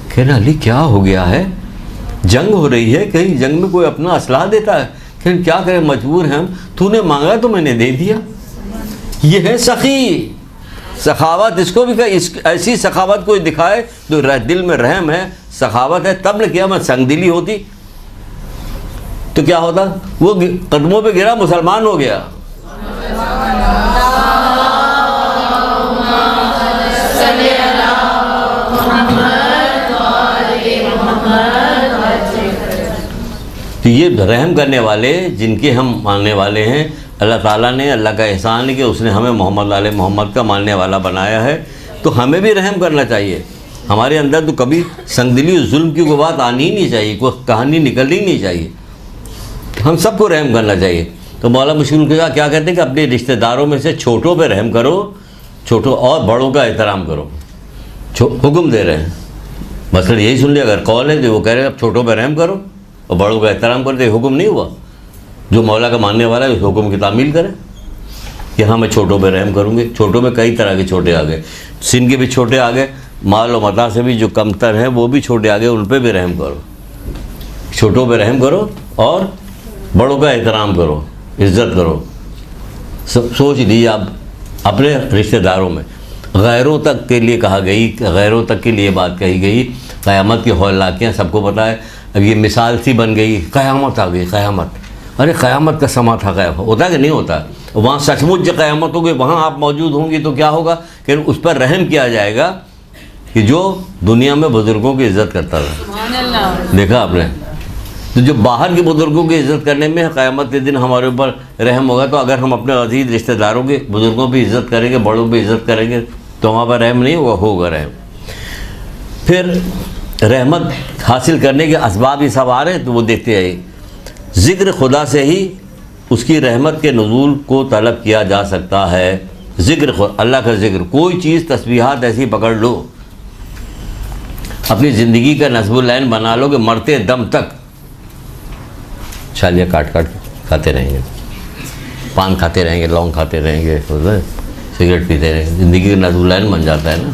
कहना अली क्या हो गया है, जंग हो रही है, कहीं जंग में कोई अपना असलाह देता है, फिर क्या करें, मजबूर हैं हम, तूने मांगा तो मैंने दे दिया। ये है सखी, सखावत। इसको भी ऐसी सखावत कोई दिखाए तो दिल में रहम है, सखावत है, तब न किया मैं संगदिली होती तो क्या होता, वो कदमों पे गिरा मुसलमान हो गया। तो ये रहम करने वाले जिनके हम मानने वाले हैं, अल्लाह ताला ने, अल्लाह का एहसान है कि उसने हमें मोहम्मद आले मोहम्मद का मानने वाला बनाया है। तो हमें भी रहम करना चाहिए। हमारे अंदर तो कभी संगदिली जुल्म की कोई बात आनी ही नहीं चाहिए, कोई कहानी निकलनी नहीं चाहिए। हम सबको रहम करना चाहिए। तो मौला मुश्किल के क्या कहते हैं कि अपने रिश्तेदारों में से छोटों पे रहम करो, छोटों और बड़ों का एहतराम करो। हुक्म दे रहे हैं, मसलन यही सुन लिया, अगर कॉल है तो वो कह रहे हैं अब छोटों पे रहम करो और बड़ों का एहतराम करो। तो हुक्म नहीं हुआ, जो मौला का मानने वाला है उस हुक्म की तामील करे कि हाँ मैं छोटों पे रहम करूँगी। छोटों में कई तरह के छोटे आ गए, सिन के भी छोटे आ गए, माल और मता से भी जो कमतर हैं वो भी छोटे आ गए, उन पर भी रहम करो। छोटों पे रहम करो और बड़ों का एहतराम करो, इज़्ज़त करो। सोच लीजिए आप अपने रिश्तेदारों में, गैरों तक के लिए कहा गई, गैरों तक के लिए बात कही गई। क़यामत की हौलाकियाँ सबको पता है। अब ये मिसाल सी बन गई, क़यामत आ गई, क़यामत, अरे क़यामत का समा था, क़यामत होता है कि नहीं होता। वहाँ सचमुच जो क़यामत होगी वहाँ आप मौजूद होंगी तो क्या होगा कि उस पर रहम किया जाएगा कि जो दुनिया में बुज़ुर्गों की इज़्ज़त करता था, देखा आपने, तो जो बाहर के बुज़ुर्गों की इज़्ज़त करने में क़यामत के दिन हमारे ऊपर रहम होगा, तो अगर हम अपने अज़ीज़ रिश्तेदारों के बुज़ुर्गों की इज़्ज़त करेंगे, बड़ों की इज़्ज़त करेंगे, तो हमारे पर रहम नहीं होगा, होगा रहम। फिर रहमत हासिल करने के असबाब ही सब आ रहे हैं, तो वो देखते आइए। ज़िक्र खुदा से ही उसकी रहमत के नुज़ूल को तलब किया जा सकता है। ज़िक्र अल्लाह का ज़िक्र, कोई चीज़ तस्बीहात ऐसी पकड़ लो, अपनी ज़िंदगी का नस्बुल लाइन बना लो कि मरते दम तक छालियाँ काट काट खाते रहेंगे, पान खाते रहेंगे, लौंग खाते रहेंगे, सिगरेट पीते रहेंगे, ज़िंदगी का नस्बुल लाइन बन जाता है ना,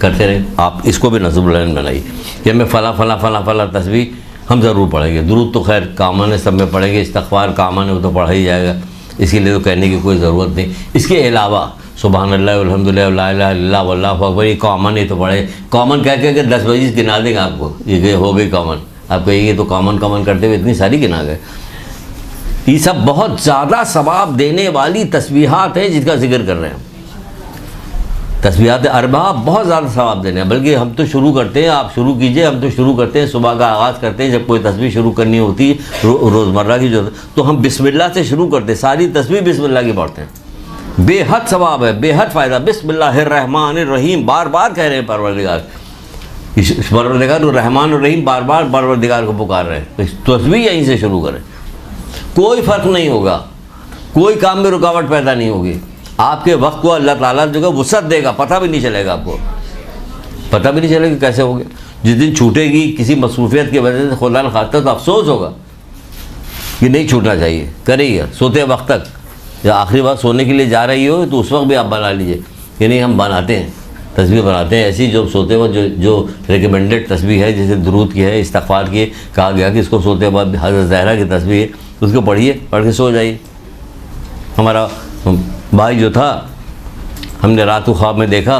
करते रहें। आप इसको भी नस्बुल लाइन बनाइए कि हमें फ़ला फ़ला फ़ला फ़ला तस्बीह हम ज़रूर पढ़ेंगे। दुरूद तो खैर कामन है, सब में पढ़ेंगे, इस्तग़फ़ार कामन है, वो तो पढ़ा ही जाएगा, इसीलिए तो कहने की कोई ज़रूरत नहीं। इसके अलावा सुबहान अल्लाह अल्हम्दुलिल्लाह ला इलाहा इल्लल्लाह वल्लाहु अकबर, ये कॉमन है तो पढ़े। कॉमन कह के 10 बजे गिना देंगे आपको, ये हो गई कॉमन। आप कहिए तो कॉमन कॉमन करते हुए इतनी सारी गिना गए। ये सब बहुत ज़्यादा सवाब देने वाली तस्बीहात हैं जिसका जिक्र कर रहे हैं। तस्बीहात अरबा बहुत ज़्यादा सवाब देने हैं, बल्कि हम तो शुरू करते हैं, आप शुरू कीजिए, हम तो शुरू करते हैं, सुबह का आगाज़ करते हैं, जब कोई तस्बीह शुरू करनी होती है रोज़मर्रा की जो, तो हम बिस्मिल्लाह से शुरू करते हैं, सारी तस्बीह बिस्मिल्लाह की पढ़ते हैं। बेहद सवाब है, बेहद फ़ायदा। बिस्मिल्लाहिर्रहमानिर्रहीम बार बार कह रहे हैं परवरदिगार, परवरदिगार रहमान और रहीम बार बार परवरदिगार को पुकार रहे हैं। तो तस्बीह यहीं से शुरू करें, कोई फ़र्क नहीं होगा, कोई काम में रुकावट पैदा नहीं होगी। आपके वक्त को अल्लाह ताला जो है वुसअत देगा, पता भी नहीं चलेगा, आपको पता भी नहीं चलेगा कैसे हो गया। जिस दिन छूटेगी किसी मसरूफियत की वजह से खुदा न खास्ता, तो अफसोस होगा कि नहीं छूटना चाहिए, करिए सोते वक्त तक, या आखिरी वक्त सोने के लिए जा रही हो तो उस वक्त भी आप बना लीजिए। कि नहीं हम बनाते हैं, तस्बीह बनाते हैं ऐसी जो सोते वक्त जो रिकमेंडेड तस्बीह है, जैसे दुरूद की है, इस्तग़फ़ार की है, कहा गया कि इसको सोते वक्त हज़रत ज़हरा की तस्बीह है, उसको पढ़िए, पढ़ के सो जाइए। हमारा भाई जो था, हमने रात को ख्वाब में देखा,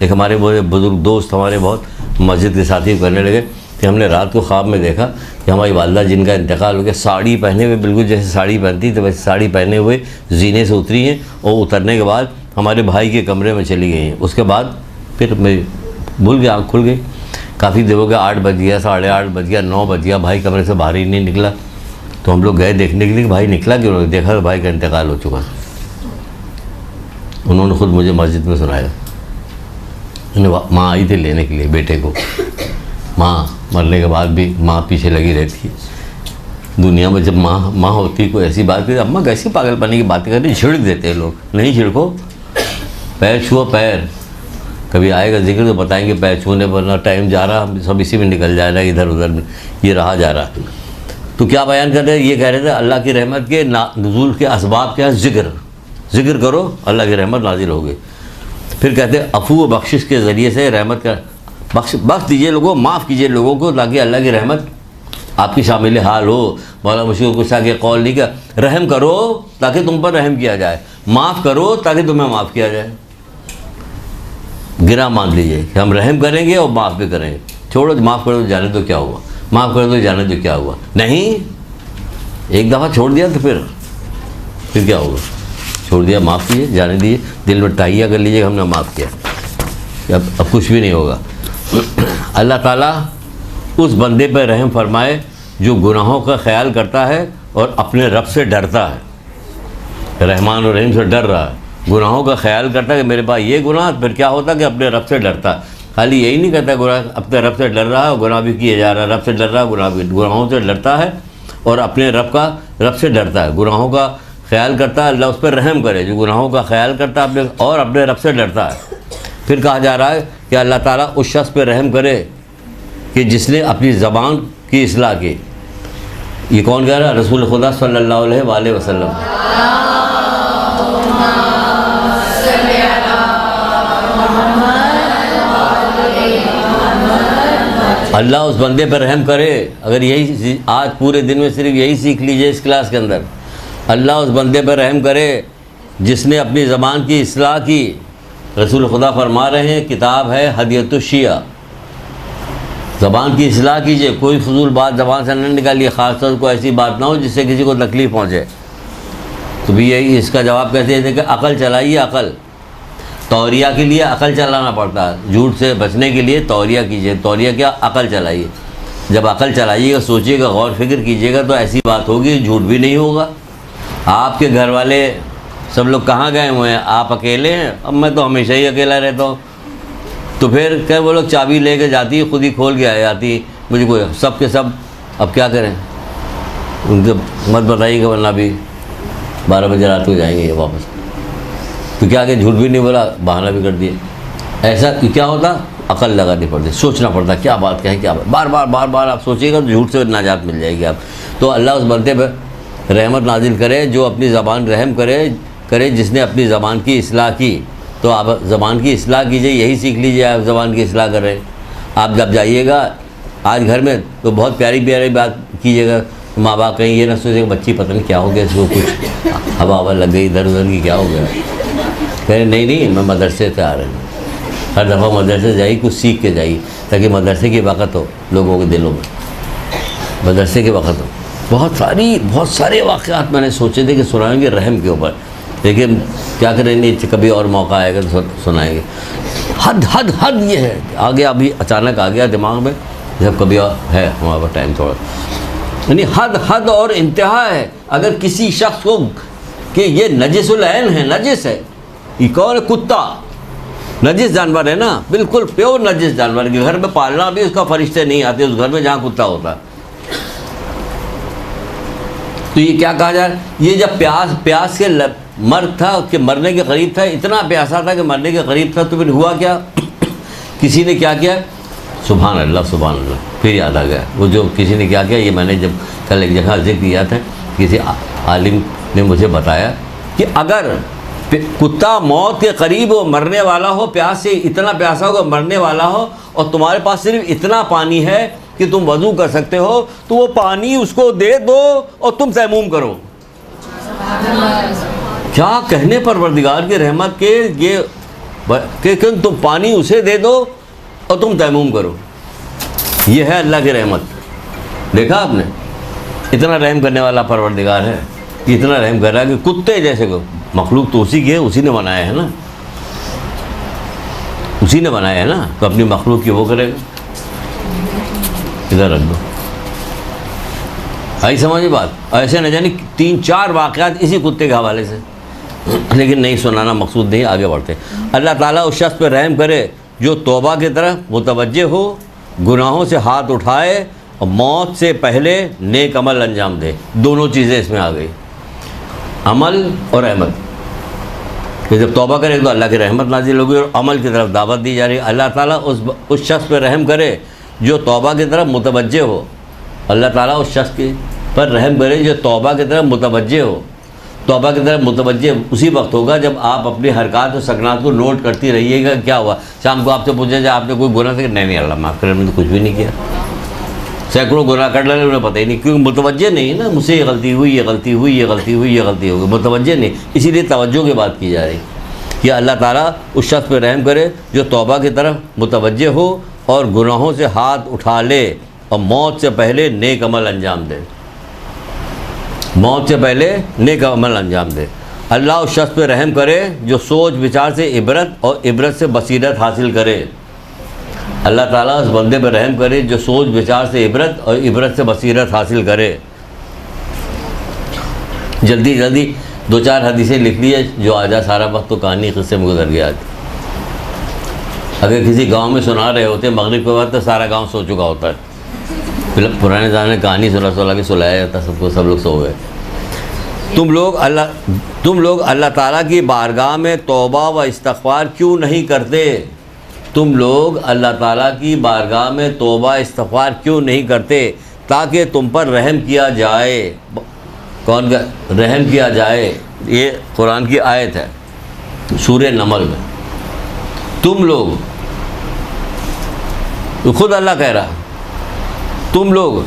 एक हमारे वो बुज़ुर्ग दोस्त हमारे बहुत मस्जिद के साथी करने लगे कि हमने रात को ख्वाब में देखा कि हमारी वालदा जिनका इंतकाल हो गया, साड़ी पहने हुए, बिल्कुल जैसे साड़ी पहनती तो वैसे साड़ी पहने हुए जीने से उतरी हैं, और उतरने के बाद हमारे भाई के कमरे में चली गई हैं। उसके बाद फिर मैं भूल गया, आँख खुल गई, काफ़ी देर हो गया, 8 बज गया, 8:30 बज गया, 9 बज गया, भाई कमरे से बाहर ही नहीं निकला। तो हम लोग गए देखने के लिए कि भाई निकला क्यों, देखा तो भाई का इंतकाल हो चुका। उन्होंने ख़ुद मुझे मस्जिद में सुनाया, माँ आई थी लेने के लिए बेटे को, माँ मरने के बाद भी माँ पीछे लगी रहती है। दुनिया में जब माँ होती कोई ऐसी बात करी, अम्मा कैसी पागलपनी की बातें कर रही, छिड़क देते हैं लोग। नहीं छिड़को, पैर छुओ, पैर कभी आएगा जिक्र तो बताएंगे, पैर छूने वरना टाइम जा रहा, हम सब इसी में निकल जा रहा है, इधर उधर में ये रहा जा रहा। तो क्या बयान कर रहे हैं, ये कह रहे थे अल्लाह की रहमत के नुज़ूल के असबाब क्या है, ज़िक्र करो, अल्लाह की रहमत नाजिल होगी। फिर कहते हैं अफ़ू व बख्शिश के ज़रिए से रहमत का बख्श दीजिए लोगों, माफ़ कीजिए लोगों को, ताकि अल्लाह की रहमत आपकी शामिल हाल हो। मौला मुश्किल कुछ के कौल नहीं का, रहम करो ताकि तुम पर रहम किया जाए, माफ़ करो ताकि तुम्हें माफ़ किया जाए। गिरा मान लीजिए कि हम रहम करेंगे और माफ़ भी करेंगे। छोड़ो, माफ़ करो तो जाने दो क्या हुआ, माफ़ कर दो जाने दो क्या हुआ। नहीं, एक दफ़ा छोड़ दिया तो फिर क्या होगा, छोड़ दिया, माफ़ किए, जाने दिए, दिल में ताहिया कर लीजिए हमने माफ़ किया, अब कुछ भी नहीं होगा। अल्लाह ताला उस बंदे पर रहम फरमाए जो गुनाहों का ख्याल करता है और अपने रब से डरता है। रहमान और रहीम से डर रहा है, गुनाहों का ख्याल करता है कि मेरे पास ये गुनाह, फिर क्या होता है कि अपने रब से डरता है। खाली यही नहीं करता गुनाह, अपने रब से डर रहा है और गुनाह भी किए जा रहा है, रब से डर रहा है, गुनाहों से डरता है और अपने रब से डरता है, गुनाहों का ख्याल करता है, अल्लाह उस पर रहम करे जो गुनाहों का ख्याल करता है अपने और अपने रब से डरता है। फिर कहा जा रहा है कि अल्लाह ताला उस शख्स पर रहम करे कि जिसने अपनी ज़बान की इस्लाह की। ये कौन कह रहा है, रसूल खुदा सल्लल्लाहु अलैहि वसल्लम। अल्लाह उस बंदे पर रहम करे, अगर यही आज पूरे दिन में सिर्फ यही सीख लीजिए इस क्लास के अंदर, अल्लाह उस बंदे पर रहम करे जिसने अपनी ज़बान की इस्लाह की। रसूल खुदा फरमा रहे हैं, किताब है हदियतुश्शिया, ज़बान की इस्लाह कीजिए, कोई फजूल बात ज़बान से न निकालिए, ख़ासतौर को ऐसी बात ना हो जिससे किसी को तकलीफ़ पहुँचे। तो भी यही इसका जवाब कहते हैं कि अक़ल चलाइए, अक़ल तौरिया के लिए अकल चलाना पड़ता है, झूठ से बचने के लिए तौरिया कीजिए। तौरिया क्या? अकल चलाइए। जब अकल चलाइएगा, सोचिएगा, गौर फिक्र कीजिएगा, तो ऐसी बात होगी, झूठ भी नहीं होगा। आपके घर वाले सब लोग कहाँ गए हुए हैं, आप अकेले हैं? अब मैं तो हमेशा ही अकेला रहता हूँ। तो फिर क्या वो लोग चाबी लेके जाती है, खुद ही खोल के आ जाती, मुझे कोई सब के सब। अब क्या करें, उनके मत बताइएगा, वरना भी 12 बजे रात को जाएंगे ये वापस। तो क्या कि झूठ भी नहीं बोला, बहाना भी कर दिए। ऐसा क्या होता? अकल लगानी पड़ती, सोचना पड़ता, क्या बात कहें, क्या बात, बार बार आप सोचिएगा तो झूठ से नाजात मिल जाएगी आप। तो अल्लाह उस बंदे पर रहमत नाजिल करे जो अपनी ज़बान रहम करे जिसने अपनी ज़बान की इस्लाह की। तो आप ज़बान की इस्लाह कीजिए, यही सीख लीजिए आप ज़बान की इस्लाह कर रहे। आप जब जाइएगा आज घर में तो बहुत प्यारी प्यारी बात कीजिएगा। माँ बाप कहीं ये ना सोचेगा बच्ची पता नहीं क्या हो गया, इसको कुछ हवा लग गई इधर उधर की, क्या हो गया। कह रहे नहीं मैं मदरसे से आ रहे हैं। हर दफ़ा मदरसे से जाइए, कुछ सीख के जाइए, ताकि मदरसे की बरकत हो लोगों के दिलों में, मदरसे की बरकत हो। बहुत सारे वाक़यात मैंने सोचे थे कि सुनाएंगे रहम के ऊपर, लेकिन क्या करेंगे, कभी और मौका आएगा तो सुनाएंगे। हद ये है, आ गया अभी अचानक आ गया दिमाग में, जब कभी और है हमारे पास टाइम थोड़ा। यानी हद और इंतहा है। अगर किसी शख्स को कि ये नजिसुल ऐन है, नजिस है, ये कौन है? कुत्ता नजिस जानवर है ना, बिल्कुल प्योर नजिस जानवर के घर में पालना भी उसका फरिश्ते नहीं आते उस घर में जहाँ कुत्ता होता। तो ये क्या कहा जाए, ये जब प्यास के मर था, उसके मरने के करीब था, इतना प्यासा था कि मरने के करीब था, तो फिर हुआ क्या? किसी ने क्या किया? सुभान अल्लाह सुभान अल्लाह, फिर याद आ गया वो जो किसी ने क्या किया। ये मैंने जब कल एक जगह जिक्र किया था, किसी आलिम ने मुझे बताया कि अगर कुत्ता मौत के करीब हो, मरने वाला हो, प्यास से इतना प्यासा हो, मरने वाला हो, और तुम्हारे पास सिर्फ इतना पानी है कि तुम वज़ू कर सकते हो, तो वो पानी उसको दे दो और तुम तयम्मुम करो। क्या कहने परवरदिगार की रहमत के ये कि तुम पानी उसे दे दो और तुम तयम्मुम करो। ये है अल्लाह की रहमत। देखा आपने, इतना रहम करने वाला परवरदिगार है, इतना रहम कर रहा है कि कुत्ते जैसे को मखलूक तो उसी की है, उसी ने बनाया है ना, उसी ने बनाया है ना, तो अपनी मखलूक की वो करेगा। इधर रख दो, आई समझिए बात। ऐसे न जाने 3-4 वाक़यात इसी कुत्ते के हवाले से, लेकिन नहीं सुनाना मकसूद नहीं, आगे बढ़ते। अल्लाह ताला उस शख्स पर रहम करे जो तौबा की तरफ मुतवज्जे हो, गुनाहों से हाथ उठाए और मौत से पहले नेक अमल अंजाम दे। दोनों चीज़ें इसमें आ गई, अमल और रहमत। कि जब तौबा करे तो अल्लाह की रहमत नाजिल होगी और अमल की तरफ दावत दी जा रही है। अल्लाह ताला उस शख्स पर रहम करे जो तौबा की तरफ मुतवज्जे हो। अल्लाह ताला उस शख्स के पर रहम करे जो तौबा की तरफ मुतवज्जे हो। तौबा की तरफ मुतवज्जे उसी वक्त होगा जब आप अपनी हरकत और सकनात को नोट करती रहिएगा। क्या हुआ, शाम को आपसे पूछा जाए आपने कोई गुनाह किया? नहीं अल्लाह माफ़ करे, मैंने तो कुछ भी नहीं किया। सैकड़ों गुनाह कर डाले, उन्हें पता ही नहीं, क्योंकि मुतवज्जे नहीं ना, मुझसे ये गलती हुई, ये गलती हुई, ये गलती हुई, ये गलती हो गई, मुतवज्जे नहीं। इसीलिए तवज्जो की बात की जा रही कि अल्लाह ताला उस शख्स पर रहम करे जो तौबा की तरफ मुतवज्जे हो और गुनाहों से हाथ उठा ले और मौत से पहले नेक अमल अंजाम दे। मौत से पहले नेक अमल अंजाम दे। अल्लाह उस शख्स पर रहम करे जो सोच विचार से इबरत और इबरत से बसीरत हासिल करे। अल्लाह ताला उस बंदे पर रहम करे जो सोच विचार से इबरत और इबरत से बसीरत हासिल करे। जल्दी जल्दी 2-4 हदीसें लिख लिए जो आ जा, सारा वक्त तो कहानी किस्से में गुजर गया। अगर किसी गांव में सुना रहे होते मगरिब के बाद तो सारा गांव सो चुका होता है। पुराने ज़माने में कहानी सुला के सुलाया जाता सबको, सब लोग सो गए। तुम लोग अल्लाह ताला की बारगाह में तौबा व इस्तग़फ़ार क्यों नहीं करते? तुम लोग अल्लाह ताला की बारगाह में तौबा इस्तग़फ़ार क्यों नहीं करते ताकि तुम पर रहम किया जाए। कौन का रहम किया जाए? ये कुरान की आयत है सूरह नमल में। तुम लोग, तो खुद अल्लाह कह रहा, तुम लोग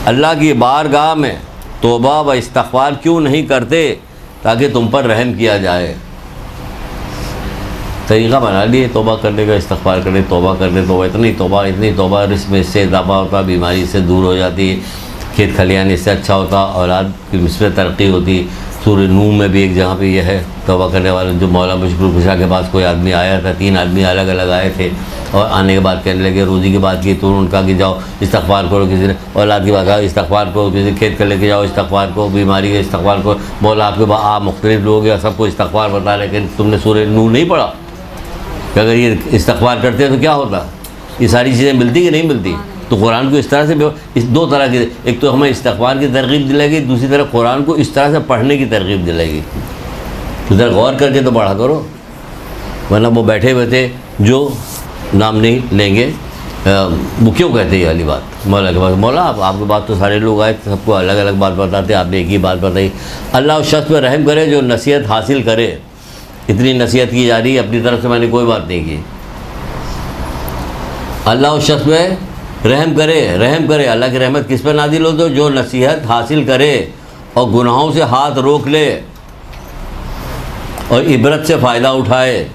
अल्लाह की बारगाह में तौबा व इस्तग़फ़ार क्यों नहीं करते ताकि तुम पर रहम किया जाए। तरीक़ा बना लिए तौबा करने का, इस्तग़फ़ार करने, तौबा करने, तौबा इतनी तौबा, रिस्क में इससे इजाफा होता, बीमारी से दूर हो जाती, खेत खलियान इससे अच्छा होता, औलाद की इसमें तरक्की होती, सूरह नूह में भी एक जगह पे यह है, तौबा करने वाले जो मौला मुश्किल कुशा के पास कोई आदमी आया था, 3 आदमी अलग अलग आए थे और आने के बाद कहने लगे, रोज़ी की बात की तो उनका कि जाओ इस्तग़फ़ार करो, किसी ने औलाद की बात कहा इस्तग़फ़ार करो, किसी खेत कर लेके जाओ इस्तग़फ़ार करो, बीमारी का इस्तग़फ़ार करो। मौला आपके बाद आप मुख्तलिफ लोग या सबको इस्तग़फ़ार बता, लेकिन तुमने सूरह नूह नहीं पढ़ा कि अगर ये इस्तग़फ़ार करते तो क्या होता, ये सारी चीज़ें मिलती कि नहीं मिलती। तो कुरान को इस तरह से इस 2 तरह की, एक तो हमें इस्तग़फ़ार की तरग़ीब दिलाएगी, दूसरी तरफ कुरान को इस तरह से पढ़ने की तरग़ीब दिलाएगी। इधर गौर करके तो पढ़ा करो, वरना वो बैठे हुए थे जो नाम नहीं लेंगे, वो क्यों कहते ये वाली बात मौला के पास, मौला आपके पास तो सारे लोग आए, सबको अलग अलग बात बताते, आपने एक ही बात बताई। अल्लाह उस शख्स पर रहम करे जो नसीहत हासिल करे। इतनी नसीहत की जा रही है, अपनी तरफ से मैंने कोई बात नहीं की। अल्लाह उस शख्स पर रहम करे। अल्लाह की रहमत किस पर नाजिल हो, तो जो नसीहत हासिल करे और गुनाहों से हाथ रोक ले और इबरत से फ़ायदा उठाए।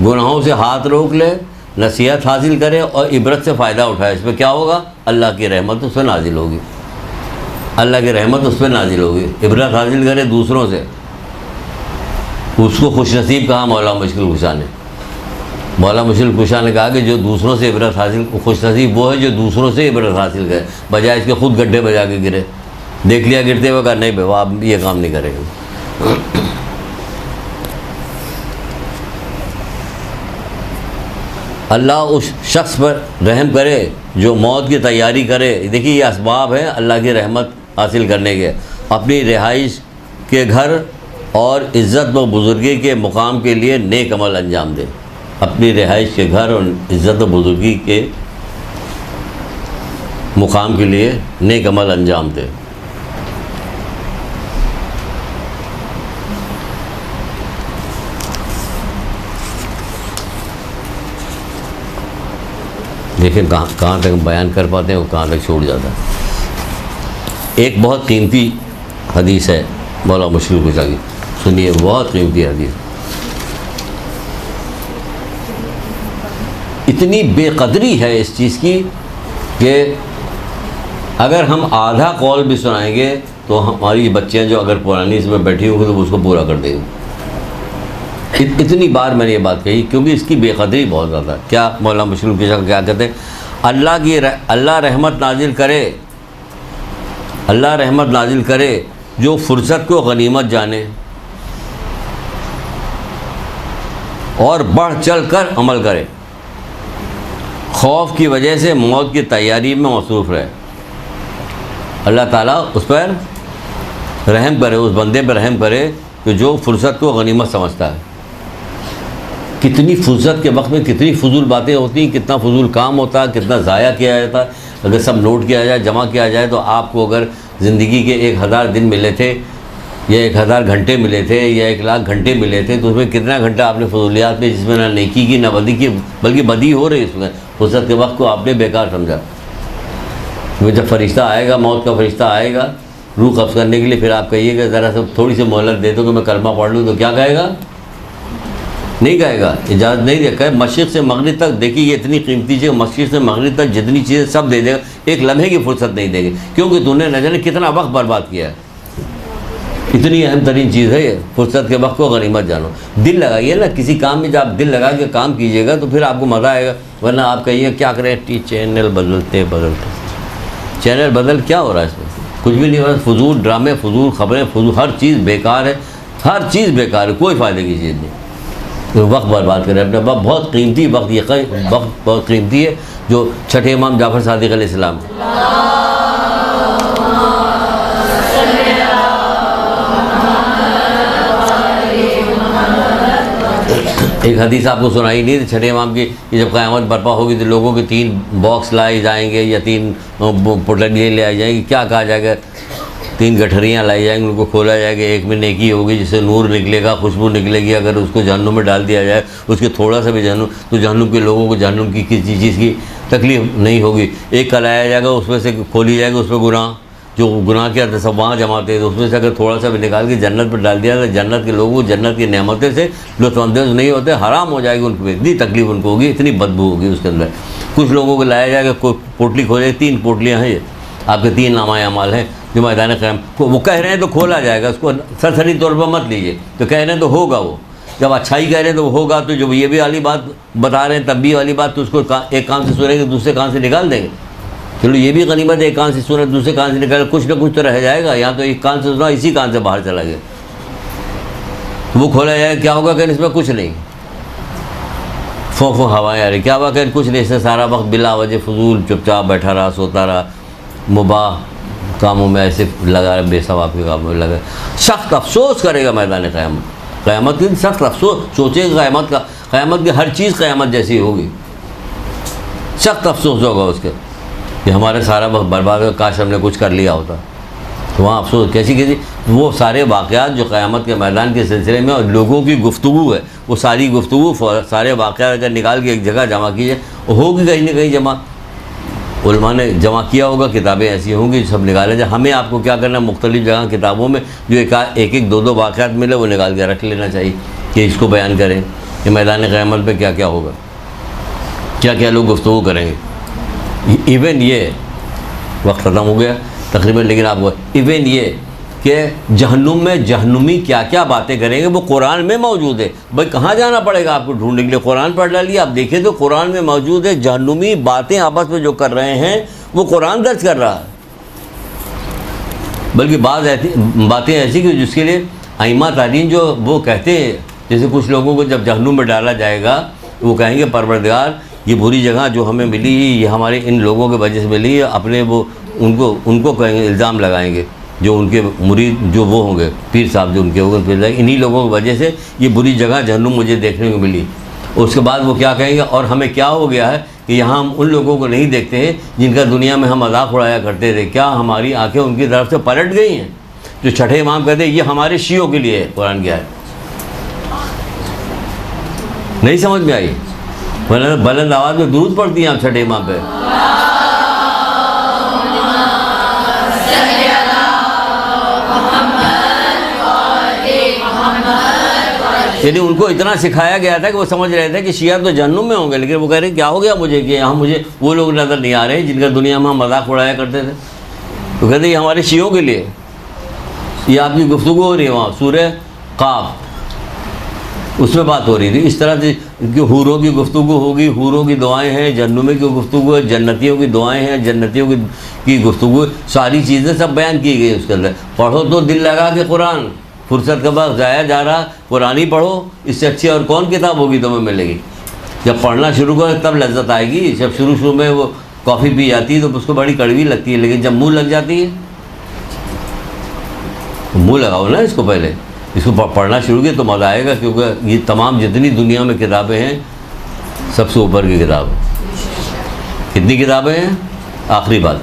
गुनाहों से हाथ रोक ले, नसीहत हासिल करे और इबरत से फ़ायदा उठाए। इसमें क्या होगा, अल्लाह की रहमत उस पर नाजिल होगी, अल्लाह की रहमत उस पर नाजिल होगी। इबरत हासिल करे दूसरों से, उसको खुशनसीब कहा मौला मुश्किल कुशा ने। मौला मुश्किल कुशा ने कहा कि जो दूसरों से इबरत हासिल, खुशनसीब वो है जो दूसरों से इबरत हासिल करे, बजाय इसके खुद गड्ढे बजा के गिरे। देख लिया गिरते हुए, कहा नहीं बाबा आप ये काम नहीं करेंगे। अल्लाह उस शख्स पर रहम करे जो मौत की तैयारी करे। देखिए ये असबाब हैं अल्लाह की रहमत हासिल करने के। अपनी रिहाइश के घर और इज़्ज़त व बुज़ुर्गी के मुकाम के लिए नेक अमल अंजाम दे। अपनी रिहाइश के घर और इज़्ज़त व बुज़ुर्गी के मुकाम के लिए नेक अमल अंजाम दे। देखें कहाँ तक बयान कर पाते हैं और कहाँ तक छूट जाता है। एक बहुत कीमती हदीस है मौला मुश्किल कुशा की, सुनिए, बहुत कीमती हदीस। इतनी बेकदरी है इस चीज़ की कि अगर हम आधा कौल भी सुनाएंगे तो हमारी बच्चियाँ जो अगर पुरानी इसमें बैठी होंगी तो उसको पूरा कर देंगी। इतनी बार मैंने ये बात कही क्योंकि इसकी बेकदरी बहुत ज़्यादा। क्या मौला मुश्किल कुशा क्या कहते हैं, अल्लाह रहमत नाजिल करे, अल्लाह रहमत नाजिल करे जो फुर्सत को गनीमत जाने और बढ़ चढ़ कर अमल करे, खौफ की वजह से मौत की तैयारी में मसरूफ़ रहे। अल्लाह ताला उस पर रहम करे, उस बंदे पर रहम करे कि जो फुर्सत को गनीमत समझता है। कितनी फुर्सत के वक्त में कितनी फजूल बातें होती हैं, कितना फजूल काम होता है, कितना ज़ाया किया जाता है। अगर सब नोट किया जाए, जमा किया जाए तो आपको अगर ज़िंदगी के 1000 दिन मिले थे या 1000 घंटे मिले थे या 1,00,000 घंटे मिले थे तो उसमें कितना घंटा आपने फजूलियात में, जिसमें ना नेकी की ना बदी की, बल्कि बदी हो रही है इसमें, फुर्सत के वक्त को आपने बेकार समझा। जब फरिश्ता आएगा, मौत का फरिश्ता आएगा रूह कब्ज़ करने के लिए, फिर आप कहिएगा ज़रा सा थोड़ी सी मोहलत दे दो कि मैं कलमा पढ़ लूँ, तो क्या कहेगा, नहीं कहेगा, इजाज़त नहीं दे। कहे मशरिक़ से मगरिब तक, देखिए ये इतनी कीमती चीज़, मशरिक़ से मगरिब तक जितनी चीज़ें सब दे देगा, एक लम्हे की फुर्सत नहीं देंगे क्योंकि तूने न जाने कितना वक्त बर्बाद किया है। इतनी अहम तरीन चीज़ है ये, फुर्सत के वक्त को गनीमत जानो। दिल लगाइए ना किसी काम में, जब आप दिल लगा के काम कीजिएगा तो फिर आपको मज़ा आएगा, वरना आप कहिए क्या करें, चैनल बदलते चैनल बदल, क्या हो रहा है इसमें, कुछ भी नहीं हो रहा। फजूल ड्रामे, फजूल खबरें, फजूल हर चीज़ बेकार है, हर चीज़ बेकार है, कोई फ़ायदे की चीज़ नहीं। तो वक्त बर्बाद करें अपना, बहुत कीमती वक्त, ये वक्त बहुत कीमती है जो छठे इमाम जाफ़र सादिक़ अलैहिस्सलाम, एक हदीस आपको सुनाई नहीं थी छठे इमाम की कि जब क़यामत बर्पा होगी तो लोगों के 3 बॉक्स लाए जाएंगे या 3 पुटलियाँ ले आई जाएंगी। क्या कहा जाएगा, 3 गठरियाँ लाई जाएंगी, उनको खोला जाएगा, एक में नेकी होगी जिससे नूर निकलेगा, खुशबू निकलेगी। अगर उसको जहन्नुम में डाल दिया जाए, उसके थोड़ा सा भी जहन्नुम, तो जहन्नुम के लोगों को जहन्नुम की किसी चीज़ की तकलीफ नहीं होगी। एक का लाया जाएगा, उसमें से खोली जाएगी, उसमें गुनाह, जो गुनाह किया था सब वहाँ जमाते हैं, तो उसमें से अगर थोड़ा सा भी निकाल के जन्नत पर डाल दिया तो जन्नत के लोगों को जन्नत की नेमतें से लुत्फ़अंदोज़ नहीं होते, हराम हो जाएगी उनको, इतनी तकलीफ उनको होगी, इतनी बदबू होगी उसके अंदर। कुछ लोगों को लाया जाएगा, कोई पोटली खोले, 3 पोटलियाँ हैं ये, आपके 3 नामाए अमाल हैं जो मैदान क़याम वो कह रहे हैं तो खोला जाएगा, उसको सरसरी तौर पर मत लीजिए। तो कह रहे हैं तो होगा, वो जब अच्छाई कह रहे हैं तो होगा। तो जब ये भी वाली बात बता रहे हैं तब भी वाली बात, तो उसको एक कान से सुनेंगे दूसरे कान से निकाल देंगे। चलो ये भी गनीमत है, एक कान से सुने दूसरे कान से निकाल, कुछ ना कुछ तो रह जाएगा। यहाँ तो एक कान से सुना, इसी कान से बाहर चला गया, तो वो खोला जाएगा, क्या होगा? कहने इसमें कुछ नहीं, फो हवाएं आ रही, क्या हुआ? कहने कुछ नहीं, इससे सारा वक्त बिला वजह फजूल चुपचाप बैठा रहा, सोता रहा, मुबाह कामों में ऐसे लगा रहा, बेसवाब के कामों में लगा। सख्त अफसोस करेगा मैदान क़यामत, क़यामत के दिन सख्त अफसोस सोचेगा क़यामत का, क़यामत की हर चीज़ क़यामत जैसी होगी, सख्त अफसोस होगा उसके कि हमारे सारा वक्त बर्बाद हो, काश हमने कुछ कर लिया होता। तो वहाँ अफसोस कैसी वो सारे वाक़यात जो क़यामत के मैदान के सिलसिले में और लोगों की गुफ्तगू है, वो सारी गुफ्तगू सारे वाक़यात अगर निकाल के एक जगह जमा की जाए, होगी कहीं ना कहीं जमा, उलमा ने जमा किया होगा, किताबें ऐसी होंगी सब निकाले जाए। हमें आपको क्या करना है, मुख्तलिफ़ जगह किताबों में जो एक दो वाक़यात मिले वो निकाल के रख लेना चाहिए कि इसको बयान करें कि मैदान क़यामत में क्या क्या होगा, क्या क्या लोग गुफ्तगू करेंगे। इवन ये वक्त ख़त्म हो गया तकरीबन, लेकिन आपको इवन ये कि जहन्नुम में जहन्नुमी क्या क्या बातें करेंगे वो कुरान में मौजूद है। भाई कहाँ जाना पड़ेगा आपको ढूंढने के लिए? कुरान पढ़ डालिए, आप देखिए तो कुरान में मौजूद है। जहन्नुमी बातें आपस में जो कर रहे हैं वो कुरान दर्ज कर रहा है। बल्कि बातें ऐसी कि जिसके लिए आइमा तारीन जो वो कहते हैं, जैसे कुछ लोगों को जब जहन्नुम में डाला जाएगा वो कहेंगे परवरदिगार ये बुरी जगह जो हमें मिली ये हमारे इन लोगों के वजह से मिली है। अपने वो उनको कहेंगे, इल्ज़ाम लगाएंगे जो उनके मुरीद जो वो होंगे, पीर साहब जो उनके होंगे, इन्हीं लोगों की वजह से ये बुरी जगह जहन्नुम मुझे देखने को मिली। उसके बाद वो क्या कहेंगे, और हमें क्या हो गया है कि यहाँ हम उन लोगों को नहीं देखते हैं जिनका दुनिया में हम मजाक उड़ाया करते थे, क्या हमारी आंखें उनकी तरफ से पलट गई हैं? जो छठे इमाम कहते हैं ये हमारे शियों के लिए है कुरान की आयत। नहीं समझ में आई? बुलंद आवाज़ में दुरूद पढ़ती हैं आप छठे इमाम पे। यानी उनको इतना सिखाया गया था कि वो समझ रहे थे कि शिया तो जहन्नुम में होंगे, लेकिन वो कह रहे क्या हो गया मुझे कि यहाँ मुझे वो लोग नज़र नहीं आ रहे जिनका दुनिया में हम मजाक उड़ाया करते थे। तो कहते ये हमारे शियों के लिए ये आपकी गुफ्तगू हो रही है। वहाँ सूरह काफ उसमें बात हो रही थी इस तरह से कि हूरों की गुफ्तगू होगी, हूरों की दुआएं हैं, जन्नुमे की गुफ्तगू है, जन्नतियों की दुआएं हैं, जन्नतियों की गुफ्तगू, सारी चीज़ें सब बयान की गई उसके अंदर। पढ़ो तो दिल लगा के कुरान, फुर्सत का वक्त ज़ाया जा रहा, कुरान ही पढ़ो, इससे अच्छी और कौन किताब होगी तुम्हें मिलेगी। जब पढ़ना शुरू करो तब लज्जत आएगी। जब शुरू में वो कॉफ़ी पी जाती है तो उसको बड़ी कड़वी लगती है, लेकिन जब मुँह लग जाती है, मुँह लगाओ ना इसको, पहले इसको पढ़ना शुरू किया तो मज़ा आएगा। क्योंकि ये तमाम जितनी दुनिया में किताबें हैं सबसे ऊपर की किताब है। कितनी किताबें हैं? आखिरी बात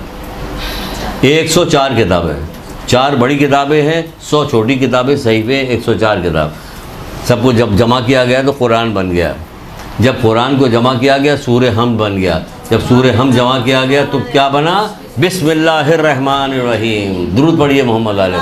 104 किताबें हैं। 4 बड़ी किताबें हैं, 100 छोटी किताबें, सहीफ़े 104 किताब। सबको जब जमा किया गया तो कुरान बन गया। जब कुरान को जमा किया गया सूरह हम बन गया। जब सूरह हम जमा किया गया तो क्या बना? बिस्मिल्लाहिर्रहमानिर्रहीम। दुरूद पढ़िए मोहम्मद अलैहि।